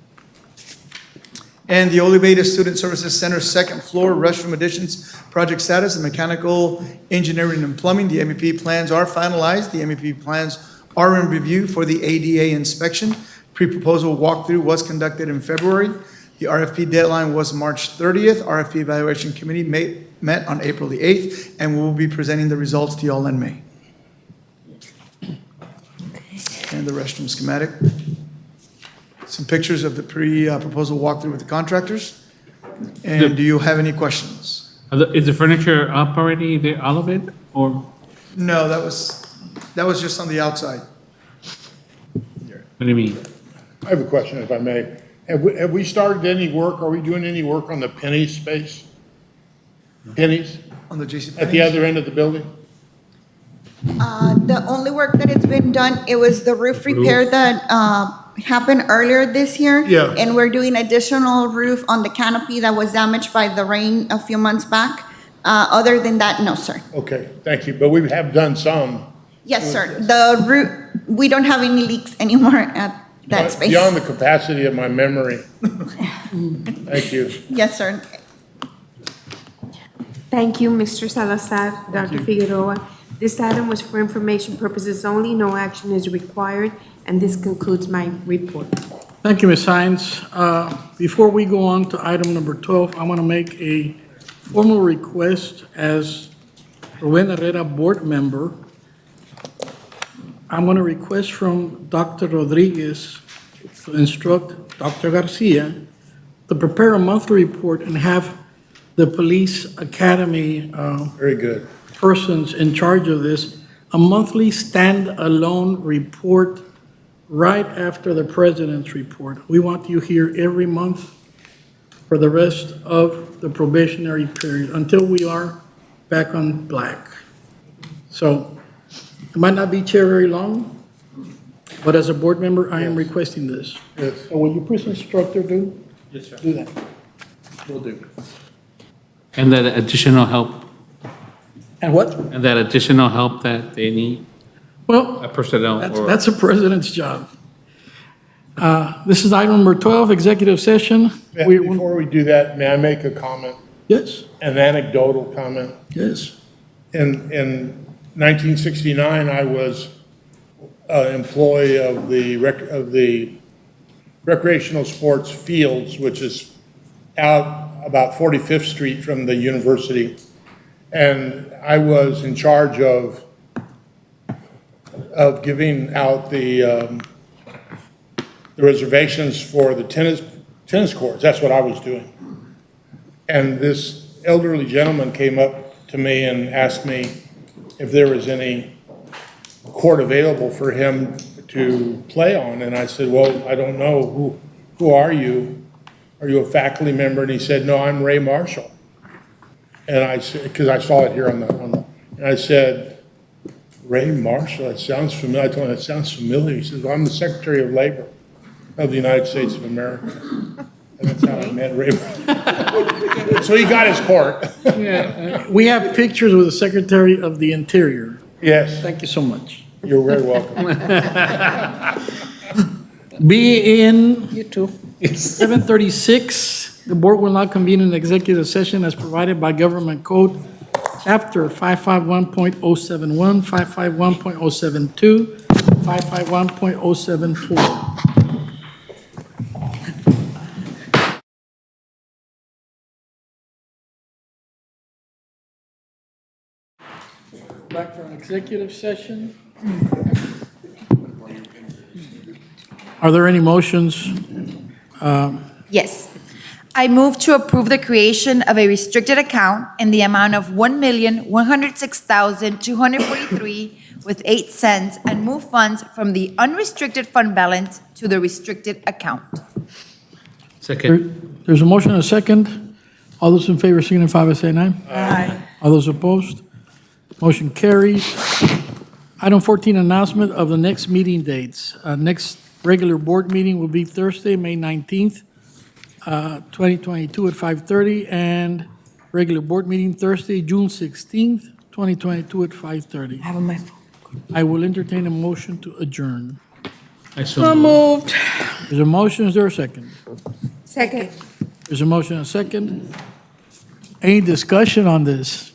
And the Oliveda Student Services Center second floor restroom additions project status, the mechanical, engineering, and plumbing. The MEP plans are finalized. The MEP plans are in review for the ADA inspection. Pre-proposal walkthrough was conducted in February. The RFP deadline was March 30th. RFP evaluation committee met on April the 8th, and we will be presenting the results to you all in May. And the restroom schematic. Some pictures of the pre-proposal walkthrough with the contractors. And do you have any questions? Is the furniture up already, all of it, or? No, that was just on the outside. What do you mean? I have a question, if I may. Have we started any work, are we doing any work on the Pennies space? Pennies? On the JC At the other end of the building? The only work that it's been done, it was the roof repair that happened earlier this year. Yeah. And we're doing additional roof on the canopy that was damaged by the rain a few months back. Other than that, no, sir. Okay, thank you, but we have done some. Yes, sir. The roof, we don't have any leaks anymore at that space. Beyond the capacity of my memory. Thank you. Yes, sir. Thank you, Mr. Salazar, Dr. Figueroa. This item was for information purposes only. No action is required, and this concludes my report. Thank you, Ms. Hines. Before we go on to item number 12, I want to make a formal request as Rubén Herrera board member. I'm going to request from Dr. Rodriguez to instruct Dr. Garcia to prepare a monthly report and have the police academy Very good. persons in charge of this, a monthly stand-alone report right after the president's report. We want you here every month for the rest of the probationary period until we are back on black. So it might not be chair very long, but as a board member, I am requesting this. Yes. So will you please instructor do? Yes, sir. Do that. Will do. And that additional help, And what? and that additional help that they need, Well, personnel or. that's the president's job. This is item number 12, executive session. Before we do that, may I make a comment? Yes, An anecdotal comment? yes. In 1969, I was an employee of the recreational sports fields, which is out about 45th Street from the university. And I was in charge of giving out the reservations for the tennis courts. That's what I was doing. And this elderly gentleman came up to me and asked me if there was any court available for him to play on. And I said, well, I don't know. Who are you? Are you a faculty member? And he said, no, I'm Ray Marshall. And I said, because I saw it here on the, and I said, Ray Marshall, it sounds familiar. I told him, it sounds familiar. He says, well, I'm the Secretary of Labor of the United States of America. And that's how I met Ray Marshall. So he got his court. Yeah, we have pictures with the Secretary of the Interior. Yes. Thank you so much. You're very welcome. Be in. You too. 7:36, the board will now convene an executive session as provided by Government Code, Chapter 551.071, 551.072, 551.074. Back for an executive session. Are there any motions? Yes. I move to approve the creation of a restricted account in the amount of $1,106,243.08 and move funds from the unrestricted fund balance to the restricted account. Second. There's a motion and a second. All those in favor signify by saying aye. Aye. All those opposed? Motion carries. Item 14, announcement of the next meeting dates. Next regular board meeting will be Thursday, May 19th, 2022 at 5:30, and regular board meeting Thursday, June 16th, 2022 at 5:30. I have on my phone. I will entertain a motion to adjourn. I so moved. Moved. There's a motion, is there a second? Second. There's a motion and a second. Any discussion on this?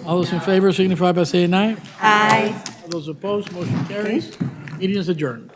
All those in favor signify by saying aye. Aye. All those opposed, motion carries. Meeting is adjourned.